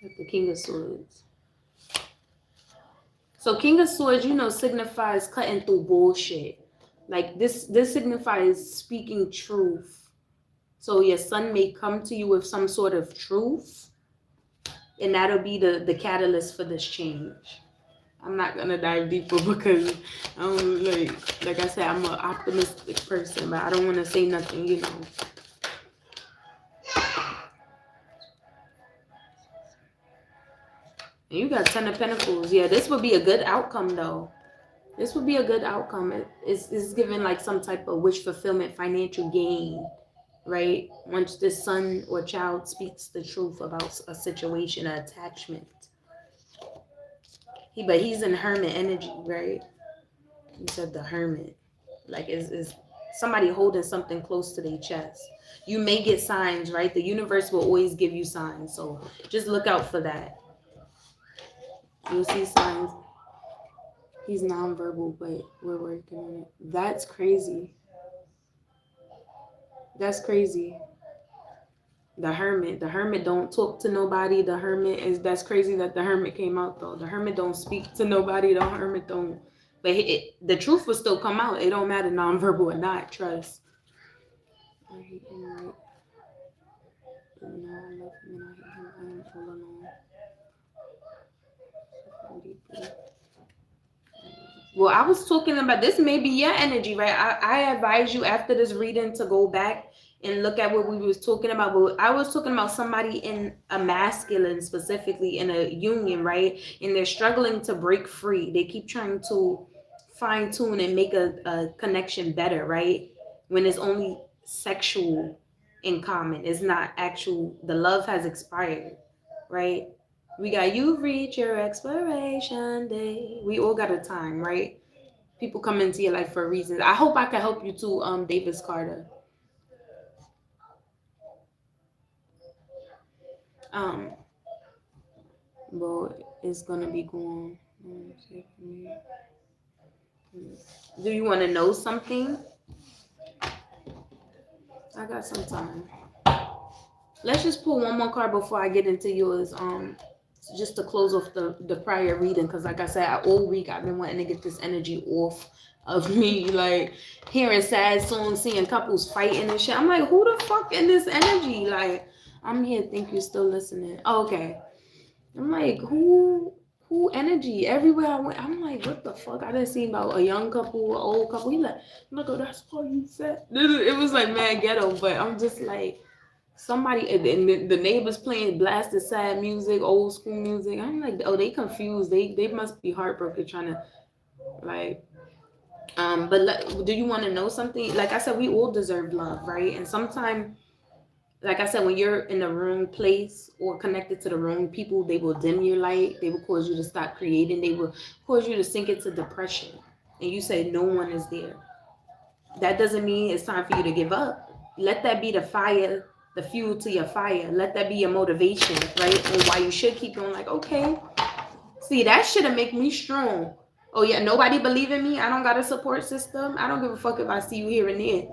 Like the King of Swords. So King of Swords, signifies cutting through bullshit. Like this signifies speaking truth. So your son may come to you with some sort of truth, and that'll be the catalyst for this change. I'm not gonna dive deeper because I don't like I said, I'm an optimistic person, but I don't want to say nothing, And you got Ten of Pentacles. Yeah, this would be a good outcome, though. This would be a good outcome. It's giving like some type of wish fulfillment, financial gain, right? Once this son or child speaks the truth about a situation, an attachment. But he's in Hermit energy, right? You said the Hermit. Like is somebody holding something close to their chest. You may get signs, right? The universe will always give you signs. So just look out for that. You'll see signs. He's nonverbal, but we're working on it. That's crazy. That's crazy. The Hermit. The Hermit don't talk to nobody. The Hermit is, that's crazy that the Hermit came out, though. The Hermit don't speak to nobody. The Hermit don't. But the truth will still come out. It don't matter nonverbal or not. Trust. I hate him, right? No, I love him and I hate him. I am all alone. Well, I was talking about this may be your energy, right? I advise you after this reading to go back and look at what we was talking about. But I was talking about somebody in a masculine, specifically in a union, right? And they're struggling to break free. They keep trying to fine tune and make a connection better, right? When it's only sexual in common, it's not actual. The love has expired, right? We got you reach your expiration day. We all got a time, right? People come into your life for a reason. I hope I can help you too, Davis Carter. Well, it's gonna be going. Do you want to know something? I got some time. Let's just pull one more card before I get into yours. Just to close off the prior reading, because like I said, all week I've been wanting to get this energy off of me, like hearing sad songs, seeing couples fighting and shit. I'm like, who the fuck in this energy? Like, I'm here. Think you're still listening? Oh, okay. I'm like, who energy? Everywhere I went, I'm like, what the fuck? I didn't see about a young couple, an old couple. He like, look, oh, that's all you said. It was like mad ghetto, but I'm just like, somebody, and the neighbors playing blasted sad music, old school music. I'm like, oh, they confused. They must be heartbroken trying to, like, but do you want to know something? Like I said, we all deserve love, right? And sometimes, like I said, when you're in the wrong place or connected to the wrong people, they will dim your light. They will cause you to stop creating. They will cause you to sink into depression. And you say no one is there. That doesn't mean it's time for you to give up. Let that be the fire, the fuel to your fire. Let that be your motivation, right? And why you should keep going, like, okay, see, that shit'll make me strong. Oh yeah, nobody believe in me. I don't got a support system. I don't give a fuck if I see you here and there.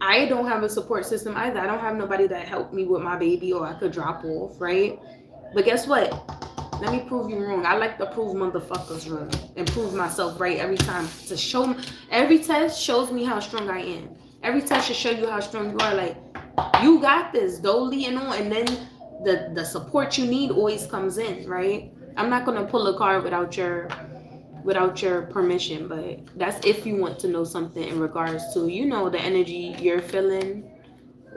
I don't have a support system either. I don't have nobody that helped me with my baby or I could drop off, right? But guess what? Let me prove you wrong. I like to prove motherfuckers wrong and prove myself right every time. To show me, every test shows me how strong I am. Every test should show you how strong you are. Like, you got this, don't lean on, and then the support you need always comes in, right? I'm not gonna pull a card without your permission, but that's if you want to know something in regards to, you know, the energy you're feeling,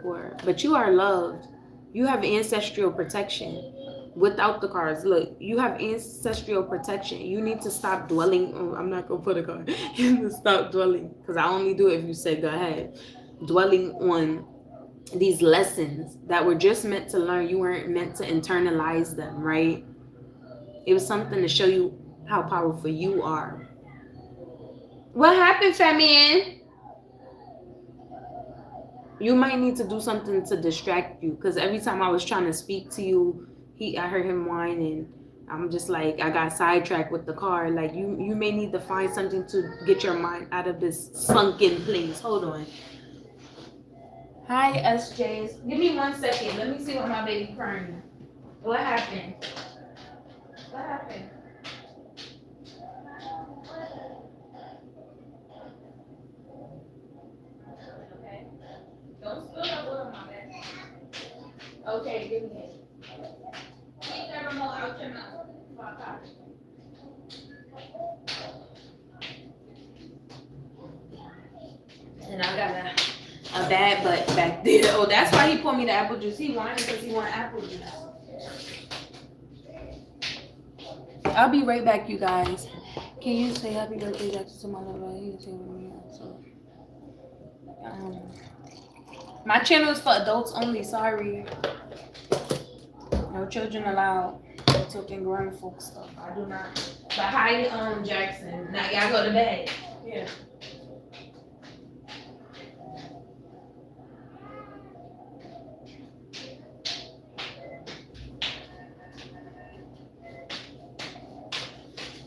or but you are loved. You have ancestral protection. Without the cards, look, you have ancestral protection. You need to stop dwelling. Oh, I'm not gonna put a card. You need to stop dwelling, because I only do it if you say go ahead. Dwelling on these lessons that were just meant to learn. You weren't meant to internalize them, right? It was something to show you how powerful you are. What happened, Fabian? You might need to do something to distract you, because every time I was trying to speak to you, I heard him whining. I'm just like, I got sidetracked with the car. Like, you may need to find something to get your mind out of this sunken place. Hold on. Hi, SJs. Give me 1 second. Let me see what my baby crying. What happened? What happened? Okay. Don't spill that water on my bed. Okay, give me it. Take that remote out your mouth. And I got a bad butt back there. Oh, that's why he poured me the apple juice. He wanted because he wanted apple juice. I'll be right back, you guys. Can you say happy birthday back to my love? So, my channel is for adults only. Sorry, no children allowed. No talking grown folk stuff. I do not. But hi, Jackson. Now y'all go to bed. Yeah.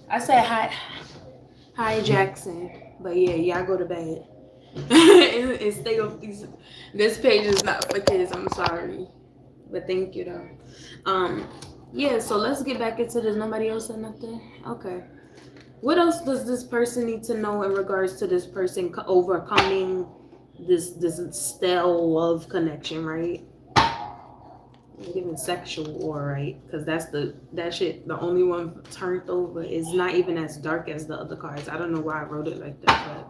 I said hi, Jackson. But yeah, y'all go to bed. and stay off these. This page is not for kids. I'm sorry, but thank you though. Yeah. So let's get back into this. Nobody else said nothing. Okay. What else does this person need to know in regards to this person overcoming this stale love connection, right? Giving sexual or right, because that shit, the only one turned over is not even as dark as the other cards. I don't know why I wrote it like that, but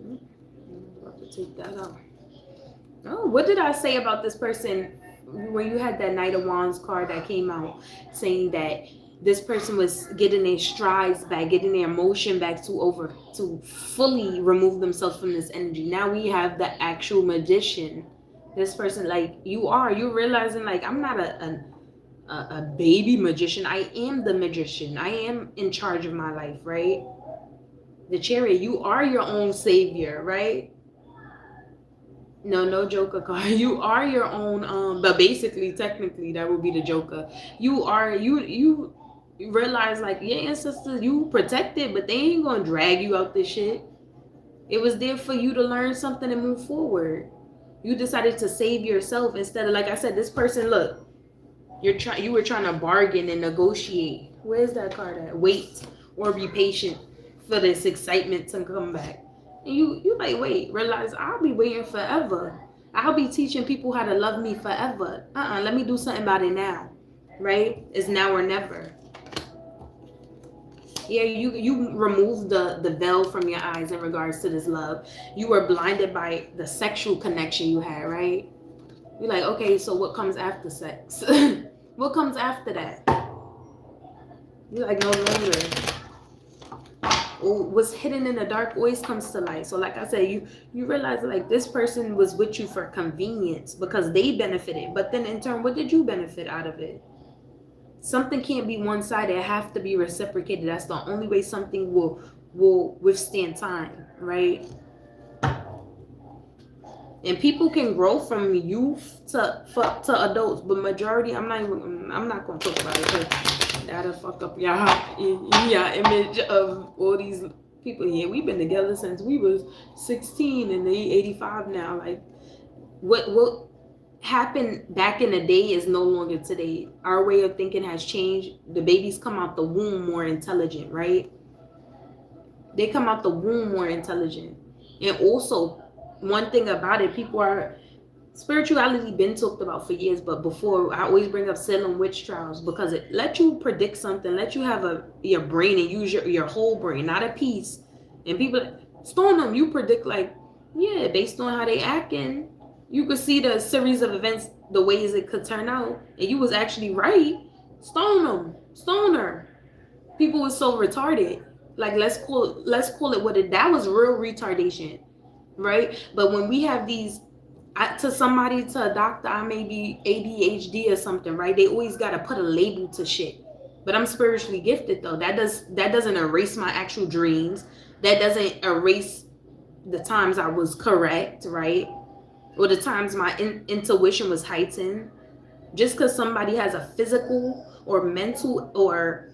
I'm about to take that out. Oh, what did I say about this person when you had that Knight of Wands card that came out, saying that this person was getting their strides back, getting their emotion back to fully remove themselves from this energy. Now we have the actual magician. This person, like, you're realizing, like, I'm not a baby magician. I am the magician. I am in charge of my life, right? The Chariot, you are your own savior, right? No Joker card. You are your own, but basically, technically, that would be the Joker. You realize, like, your ancestors, you protected, but they ain't gonna drag you out this shit. It was there for you to learn something and move forward. You decided to save yourself instead of, like I said, this person, look, you were trying to bargain and negotiate. Where's that card at? Wait or be patient for this excitement to come back. And you like, wait, realize I'll be waiting forever. I'll be teaching people how to love me forever. Let me do something about it now. Right? It's now or never. Yeah, you removed the veil from your eyes in regards to this love. You were blinded by the sexual connection you had, right? You're like, okay, so what comes after sex? What comes after that? You're like, no longer. What's hidden in the dark always comes to light. So like I said, you realize, like, this person was with you for convenience because they benefited, but then in turn, what did you benefit out of it? Something can't be one-sided. It have to be reciprocated. That's the only way something will withstand time, right? And people can grow from youth to adults, but majority, I'm not gonna talk about it because that'll fuck up y'all image of all these People, yeah, we've been together since we was 16 and they 85 now. Like, what happened back in the day is no longer today. Our way of thinking has changed. The babies come out the womb more intelligent, right? They come out the womb more intelligent. And also, one thing about it, people are spirituality been talked about for years, but before I always bring up Salem witch trials because it let you predict something, let you have your brain and use your whole brain, not a piece. And people stone them, you predict like, yeah, based on how they acting, you could see the series of events, the ways it could turn out, and you was actually right. Stone them, stone her. People were so retarded. Like let's call it what it. That was real retardation, right? But when we have these to somebody, to a doctor, I may be ADHD or something, right? They always got to put a label to shit. But I'm spiritually gifted though. That doesn't erase my actual dreams. That doesn't erase the times I was correct, right? Or the times my intuition was heightened. Just because somebody has a physical or mental or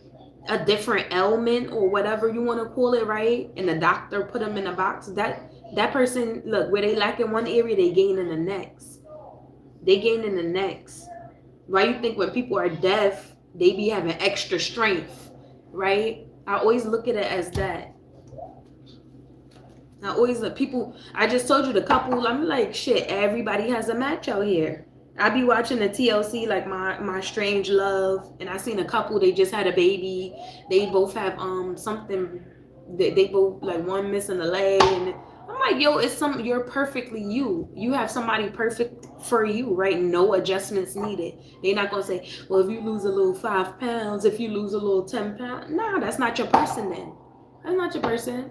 a different ailment or whatever you want to call it, right? And the doctor put them in a box. That person, look, where they lack in one area, they gain in the next. They gain in the next. Why you think when people are deaf, they be having extra strength, right? I always look at it as that. I always look people. I just told you the couple. I'm like, shit. Everybody has a match out here. I be watching the TLC like my strange love, and I seen a couple. They just had a baby. They both have something. They both like one missing a leg, and I'm like, yo, it's some. You're perfectly you. You have somebody perfect for you, right? No adjustments needed. They're not gonna say, well, if you lose a little 5 pounds, if you lose a little 10 pounds, nah, that's not your person. Then that's not your person.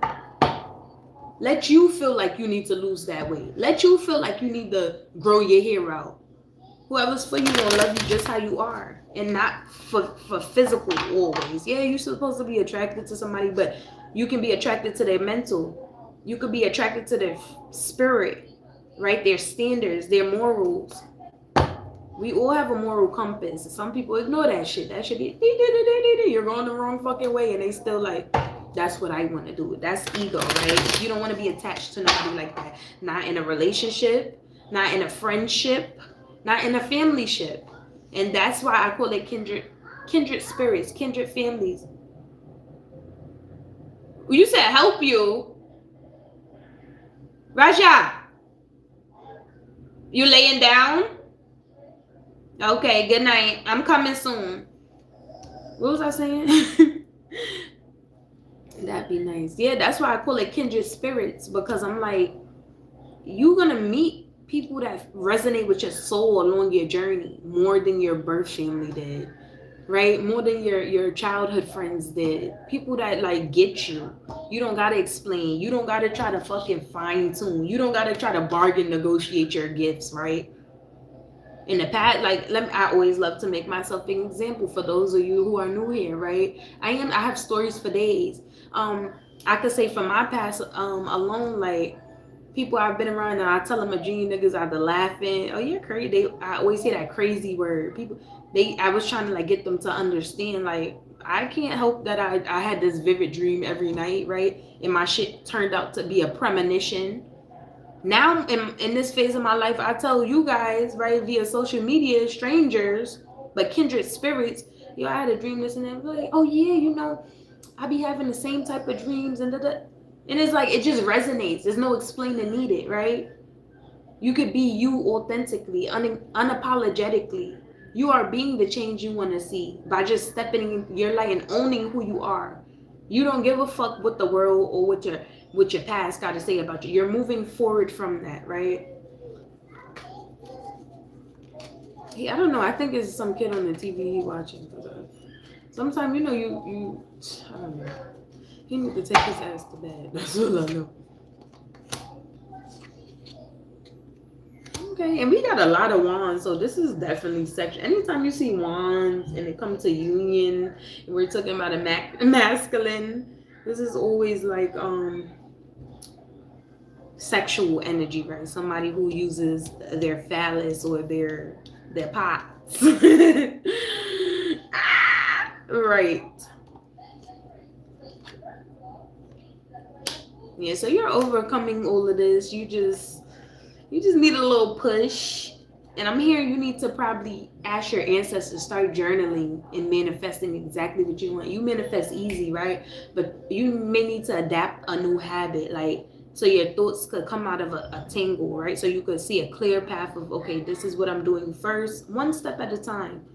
Let you feel like you need to lose that weight. Let you feel like you need to grow your hair out. Whoever's for you gonna love you just how you are, and not for physical always. Yeah, you're supposed to be attracted to somebody, but you can be attracted to their mental. You could be attracted to their spirit, right? Their standards, their morals. We all have a moral compass. Some people ignore that shit. That shit, you're going the wrong fucking way, and they still like, that's what I want to do. That's ego, right? You don't want to be attached to nobody like that. Not in a relationship, not in a friendship, not in a family ship. And that's why I call it kindred spirits, kindred families. Well, you said help you. Raja, you laying down? Okay, good night. I'm coming soon. What was I saying? That'd be nice. Yeah, that's why I call it kindred spirits, because I'm like, you're gonna meet people that resonate with your soul along your journey more than your birth family did, right? More than your childhood friends did. People that like get you. You don't gotta explain. You don't gotta try to fucking fine tune. You don't gotta try to bargain negotiate your gifts, right? In the past, like I always love to make myself an example for those of you who are new here, right? I have stories for days. I could say from my past alone, like people I've been around, and I tell them a junior niggas either laughing, oh you're crazy. I always say that crazy word. I was trying to like get them to understand, like I can't help that I had this vivid dream every night, right? And my shit turned out to be a premonition. Now in this phase of my life, I tell you guys, right, via social media, strangers, but kindred spirits, yo, I had a dream this and that. Like, oh yeah, I be having the same type of dreams and da. And it's like it just resonates. There's no explaining needed, right? You could be you authentically, unapologetically. You are being the change you want to see by just stepping in your light and owning who you are. You don't give a fuck what the world or what your past got to say about you. You're moving forward from that, right? I don't know. I think it's some kid on the TV watching. Sometimes you I don't know. He need to take his ass to bed. That's all I know. Okay, and we got a lot of wands, so this is definitely sexual. Anytime you see wands and it comes to union, and we're talking about a masculine, this is always like sexual energy, right? Somebody who uses their phallus or their pots. Right. Yeah, so you're overcoming all of this. You just need a little push. And I'm hearing you need to probably ask your ancestors, start journaling and manifesting exactly what you want. You manifest easy, right? But you may need to adapt a new habit, like so your thoughts could come out of a tangle, right? So you could see a clear path of, okay, this is what I'm doing first, one step at a time.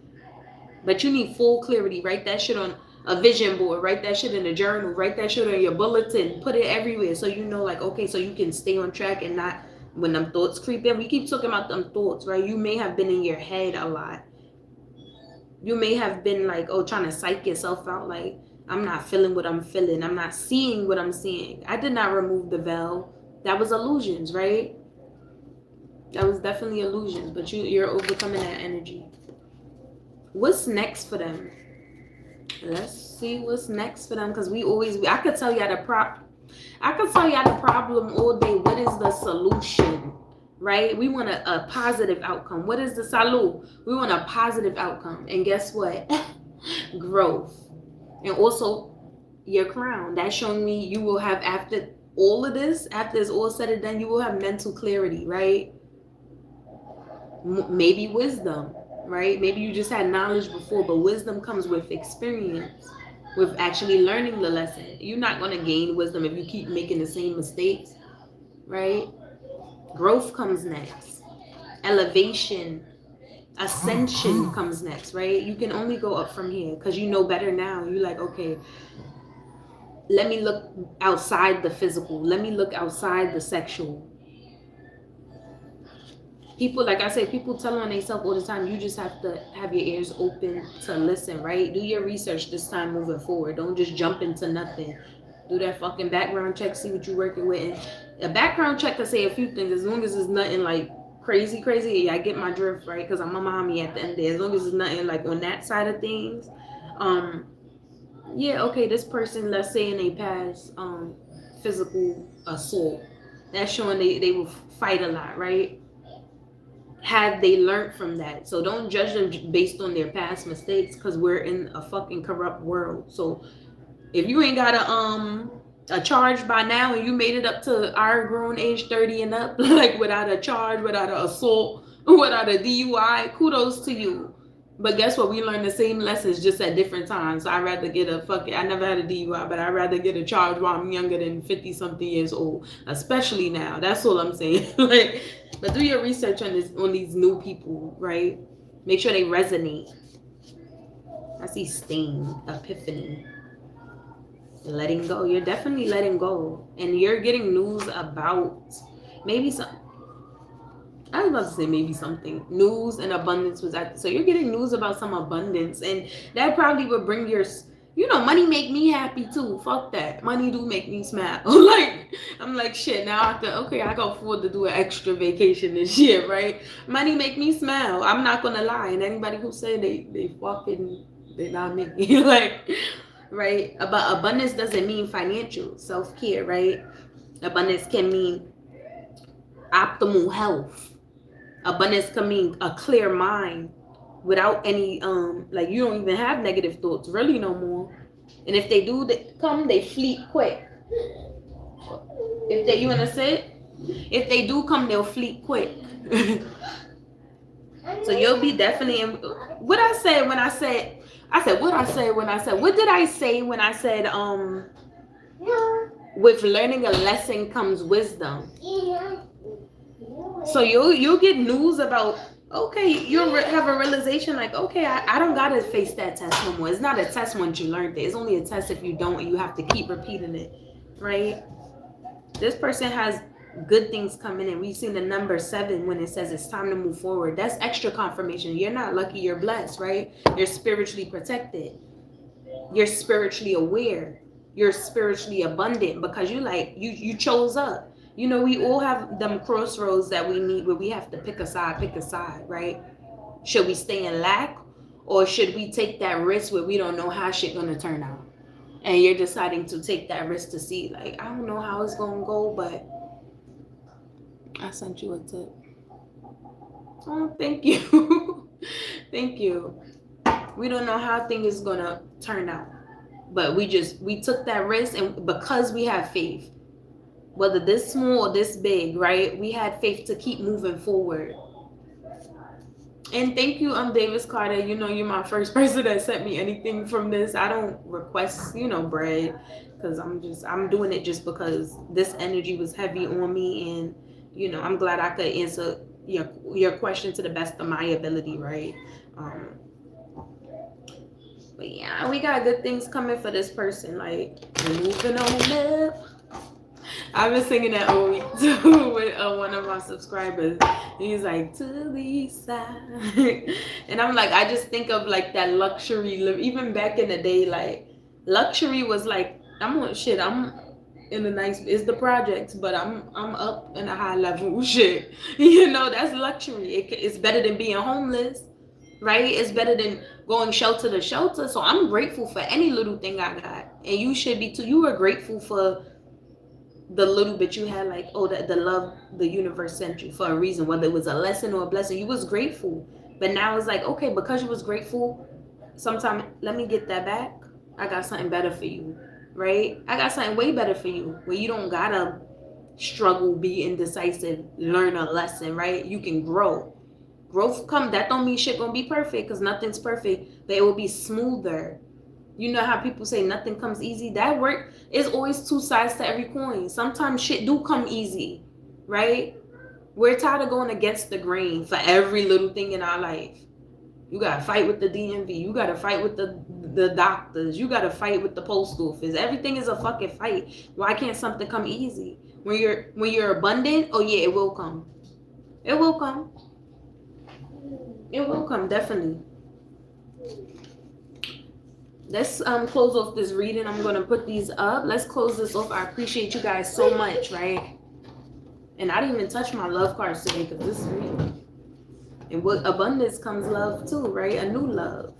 But you need full clarity. Write that shit on a vision board. Write that shit in a journal. Write that shit on your bulletin. Put it everywhere so you know, like, okay, so you can stay on track and not when them thoughts creep in. We keep talking about them thoughts, right? You may have been in your head a lot. You may have been like, oh, trying to psych yourself out. Like, I'm not feeling what I'm feeling. I'm not seeing what I'm seeing. I did not remove the veil. That was illusions, right? That was definitely illusions. But you're overcoming that energy. What's next for them? Let's see what's next for them, because I could tell you I could tell you the problem all day. What is the solution? Right? We want a positive outcome. What is the salute? We want a positive outcome. And guess what? Growth. And also your crown. That's showing me you will have, after all of this, after it's all said and done, you will have mental clarity, right? Maybe wisdom, right? Maybe you just had knowledge before, but wisdom comes with experience, with actually learning the lesson. You're not going to gain wisdom if you keep making the same mistakes, right? Growth comes next. Elevation, ascension comes next, right? You can only go up from here because you know better now. You're like, okay, let me look outside the physical. Let me look outside the sexual. People, like I said, people tell on themselves all the time. You just have to have your ears open to listen, right? Do your research this time moving forward. Don't just jump into nothing. Do that fucking background check, see what you're working with. And a background check can say a few things, as long as it's nothing like crazy. Yeah, I get my drift, right? Because I'm a mommy at the end of the day. As long as it's nothing like on that side of things. Yeah, okay, this person, let's say in a past physical assault, that's showing they will fight a lot, right? Have they learned from that? So don't judge them based on their past mistakes, because we're in a fucking corrupt world. So if you ain't got a charge by now and you made it up to our grown age 30 and up, like without a charge, without an assault, without a DUI, kudos to you. But guess what? We learn the same lessons just at different times. So I'd rather get I never had a DUI, but I'd rather get a charge while I'm younger than 50 something years old, especially now. That's all I'm saying. Like, but do your research on these new people, right? Make sure they resonate. I see stain, epiphany, letting go. You're definitely letting go, and you're getting news about maybe some. I was about to say maybe something. News and abundance was at, so you're getting news about some abundance, and that probably would bring your, money make me happy too. Fuck that. Money do make me smile. Like, I'm like, shit, now I can afford to do an extra vacation this year, right? Money make me smile. I'm not gonna lie. And anybody who say they fucking, they not me. Like, right? But abundance doesn't mean financial self-care, right? Abundance can mean optimal health. Abundance can mean a clear mind without any like you don't even have negative thoughts really no more. And if they do come, they fleet quick. If they, you wanna sit? If they do come, they'll fleet quick. So you'll be definitely in, what I said when I said what did I say when I said with learning a lesson comes wisdom. So you'll get news about, okay, you'll have a realization like, okay, I don't gotta face that test no more. It's not a test once you learned it. It's only a test if you don't, and you have to keep repeating it, right? This person has good things coming in. We've seen the number 7 when it says it's time to move forward. That's extra confirmation. You're not lucky, you're blessed, right? You're spiritually protected. You're spiritually aware. You're spiritually abundant because you chose up. We all have them crossroads that we need where we have to pick a side, right? Should we stay in lack, or should we take that risk where we don't know how shit gonna turn out? And you're deciding to take that risk to see, like, I don't know how it's gonna go, but I sent you a tip. Oh, thank you. Thank you. We don't know how things is gonna turn out, but we took that risk, and because we have faith, whether this small or this big, right? We had faith to keep moving forward. And thank you, Davis Carter. You know, you're my first person that sent me anything from this. I don't request, bread, because I'm doing it just because this energy was heavy on me, and I'm glad I could answer your question to the best of my ability, right? Um, but yeah, we got good things coming for this person. Like, we're moving on up. I've been singing that all week too with one of my subscribers. He's like, to the side. And I'm like, I just think of like that luxury live. Even back in the day, like luxury was like, I'm in the nice, it's the projects, but I'm up in a high level shit. That's luxury. It's better than being homeless, right? It's better than going shelter to shelter. So I'm grateful for any little thing I got. And you should be too. You were grateful for the little bit you had, like, oh, the love the universe sent you for a reason, whether it was a lesson or a blessing. You was grateful, but now it's like, okay, because you was grateful, sometime let me get that back. I got something better for you, right? I got something way better for you, where you don't gotta struggle, be indecisive, learn a lesson, right? You can grow. Growth come, that don't mean shit gonna be perfect, because nothing's perfect, but it will be smoother. You know how people say nothing comes easy? That work is always two sides to every coin. Sometimes shit do come easy, right? We're tired of going against the grain for every little thing in our life. You gotta fight with the DMV. You gotta fight with the doctors. You gotta fight with the post office. Everything is a fucking fight. Why can't something come easy? When you're abundant, oh yeah, it will come. It will come. It will come, definitely. Let's close off this reading. I'm gonna put these up. Let's close this off. I appreciate you guys so much, right? And I didn't even touch my love cards today, because this is real. And with abundance comes love too, right? A new love.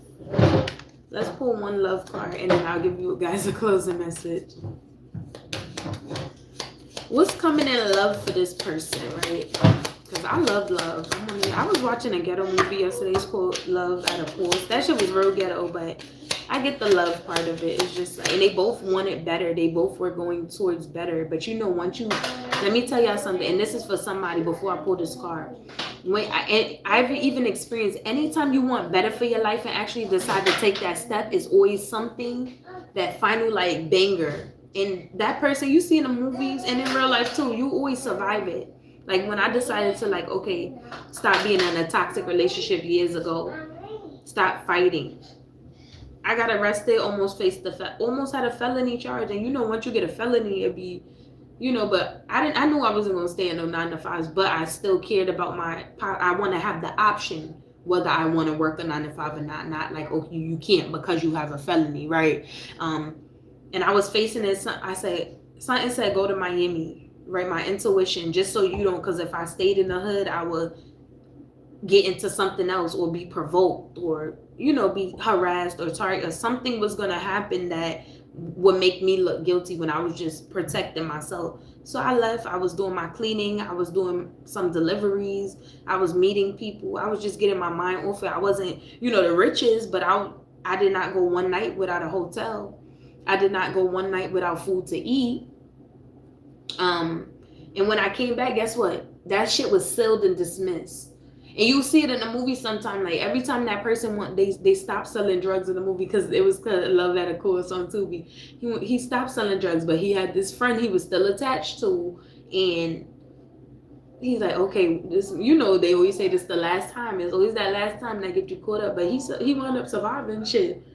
Let's pull one love card, and then I'll give you guys a closing message. What's coming in love for this person, right? Because I love love. I was watching a ghetto movie yesterday. It's called Love at a Pause. That shit was real ghetto, but I get the love part of it. It's just, and they both wanted better. They both were going towards better. But once you, let me tell y'all something, and this is for somebody before I pull this card. I've even experienced, anytime you want better for your life and actually decide to take that step, is always something, that final like banger. And that person you see in the movies and in real life too, you always survive it. Like when I decided to like, okay, stop being in a toxic relationship years ago, stop fighting. I got arrested, almost had a felony charge. And once you get a felony, it'd be, but I knew I wasn't going to stay in no 9 to 5s, but I still cared about I want to have the option whether I want to work a 9 to 5 or not like, okay, you can't because you have a felony, right? And I was facing it. Something said, go to Miami, right? My intuition, just so you don't, because if I stayed in the hood, I would get into something else or be provoked or, be harassed or targeted, or something was going to happen that would make me look guilty when I was just protecting myself. So I left. I was doing my cleaning. I was doing some deliveries. I was meeting people. I was just getting my mind off it. I wasn't, the richest, but I did not go one night without a hotel. I did not go one night without food to eat. And when I came back, guess what? That shit was sealed and dismissed. And you see it in the movie sometime, like every time that person they stopped selling drugs in the movie, because it was Love at a Course on Tubi. He stopped selling drugs, but he had this friend he was still attached to, and he's like, okay, this, they always say this the last time. It's always that last time that get you caught up. But he wound up surviving shit.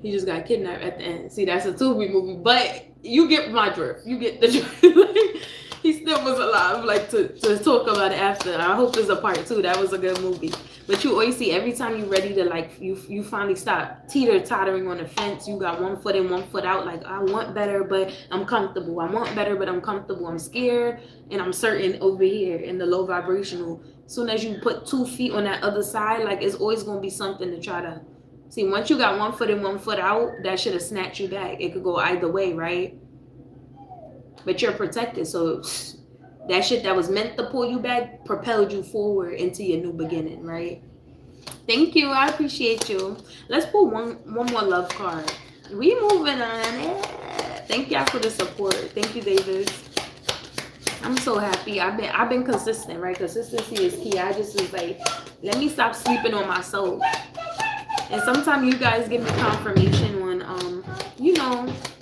He just got kidnapped at the end. See, that's a Tubi movie, but you get my drift. You get the drift. He still was alive, like to talk about it after. I hope there's a part 2. That was a good movie. But you always see, every time you're ready to like, you finally stop teeter-tottering on the fence. You got one foot in, one foot out. Like, I want better, but I'm comfortable. I want better, but I'm comfortable. I'm scared, and I'm certain over here in the low vibrational. Soon as you put 2 feet on that other side, like it's always gonna be something to try to see. Once you got one foot in, one foot out, that should have snatched you back. It could go either way, right? But you're protected, so that shit that was meant to pull you back propelled you forward into your new beginning, right? Thank you. I appreciate you. Let's pull one more love card. We moving on. Yeah. Thank y'all for the support. Thank you, Davis. I'm so happy. I've been consistent, right? Consistency is key. I just was like, let me stop sleeping on myself. And sometimes you guys give me confirmation when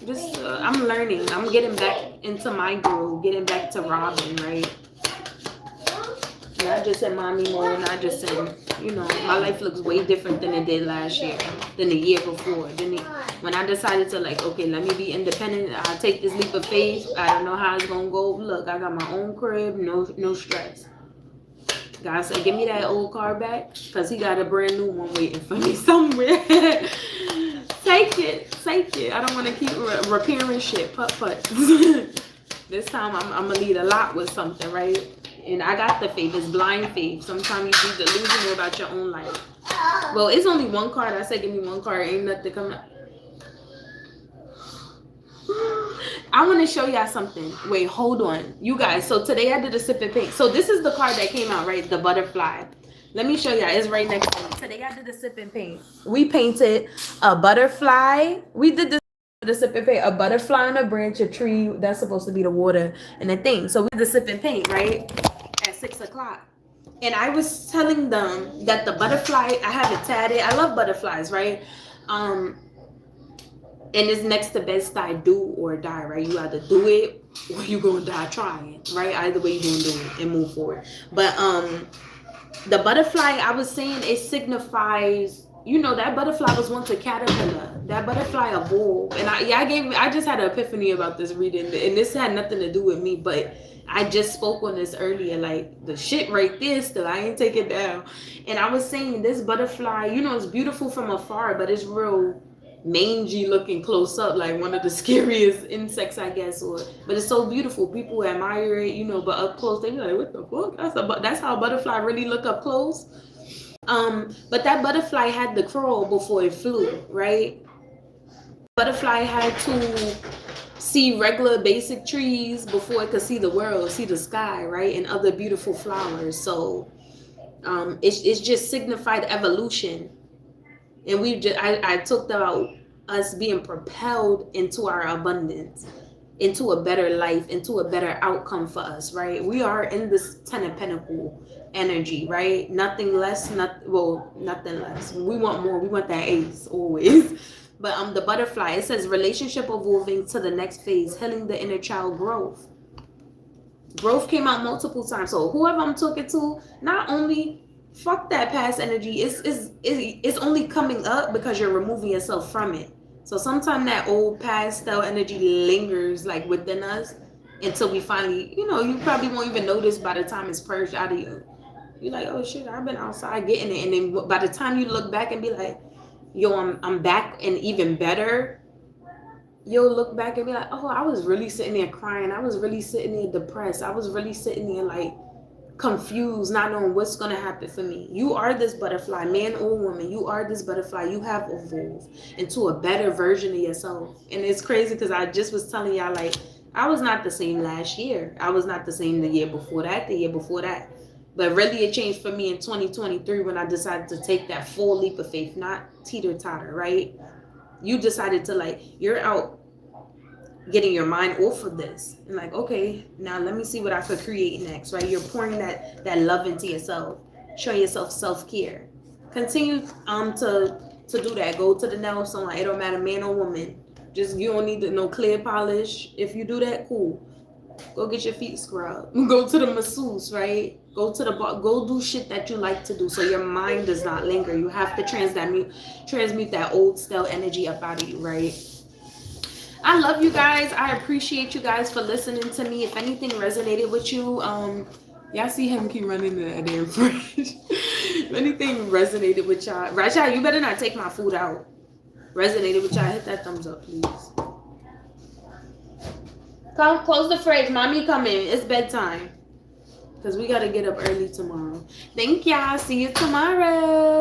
just I'm learning. I'm getting back into my groove, getting back to Robin, right? Not just in mommy mode, not just in, my life looks way different than it did last year, than the year before. When I decided to like, okay, let me be independent, I take this leap of faith. I don't know how it's gonna go. Look, I got my own crib, no stress. God said, give me that old car back, because he got a brand new one waiting for me somewhere. Take it. I don't want to keep repairing shit. Put. This time I'm going to lead a lot with something, right? And I got the faith. It's blind faith. Sometimes you be delusional about your own life. Well, it's only one card. I said, give me one card. Ain't nothing coming up. I want to show y'all something. Wait, hold on. You guys, so today I did a sip and paint. So this is the card that came out, right? The butterfly. Let me show y'all. It's right next to me. Today I did a sip and paint. We painted a butterfly. We did the sip and paint. A butterfly on a branch, a tree. That's supposed to be the water and a thing. So we did the sip and paint, right? At 6 o'clock. And I was telling them that the butterfly, I have it tatted. I love butterflies, right? And it's next to Bed-Stuy, do or die, right? You either do it or you gonna die trying, right? Either way, you gonna do it and move forward. But the butterfly, I was saying, it signifies, that butterfly was once a caterpillar. That butterfly evolved. And I just had an epiphany about this reading, and this had nothing to do with me, but I just spoke on this earlier, like the shit right there still, I ain't take it down. And I was saying this butterfly, it's beautiful from afar, but it's real mangy looking close up, like one of the scariest insects, I guess. But it's so beautiful. People admire it, but up close they be like, what the fuck? That's how a butterfly really look up close. But that butterfly had to crawl before it flew, right? Butterfly had to see regular basic trees before it could see the world, see the sky, right? And other beautiful flowers. So it's just signified evolution. And I talked about us being propelled into our abundance, into a better life, into a better outcome for us, right? We are in this 10 of Pentacle energy, right? Nothing less, nothing less. We want more. We want that ace always. But the butterfly, it says relationship evolving to the next phase, healing the inner child growth. Growth came out multiple times. So whoever I'm talking to, not only fuck that past energy, it's only coming up because you're removing yourself from it. So sometimes that old pastel energy lingers like within us until we finally, you probably won't even notice by the time it's purged out of you. You're like, oh shit, I've been outside getting it. And then by the time you look back and be like, yo, I'm back and even better, you'll look back and be like, oh, I was really sitting there crying. I was really sitting there depressed. I was really sitting there like confused, not knowing what's going to happen for me. You are this butterfly, man or woman. You are this butterfly. You have evolved into a better version of yourself. And it's crazy because I just was telling y'all, like, I was not the same last year. I was not the same the year before that, the year before that. But really it changed for me in 2023 when I decided to take that full leap of faith, not teeter-totter, right? You decided to, like, you're out getting your mind off of this and like, okay, now let me see what I could create next, right? You're pouring that love into yourself, showing yourself self-care. Continue to do that. Go to the nail salon. It don't matter, man or woman. Just, you don't need no clear polish. If you do that, cool. Go get your feet scrubbed. Go to the masseuse, right? Go to the bar. Go do shit that you like to do so your mind does not linger. You have to transmute that old stale energy up out of you, right? I love you guys. I appreciate you guys for listening to me. If anything resonated with you, y'all see him keep running to that damn fridge. If anything resonated with y'all, Rajah, you better not take my food out. Resonated with y'all, hit that thumbs up, please. Come close the fridge. Mommy come in. It's bedtime. Because we got to get up early tomorrow. Thank y'all. See you tomorrow.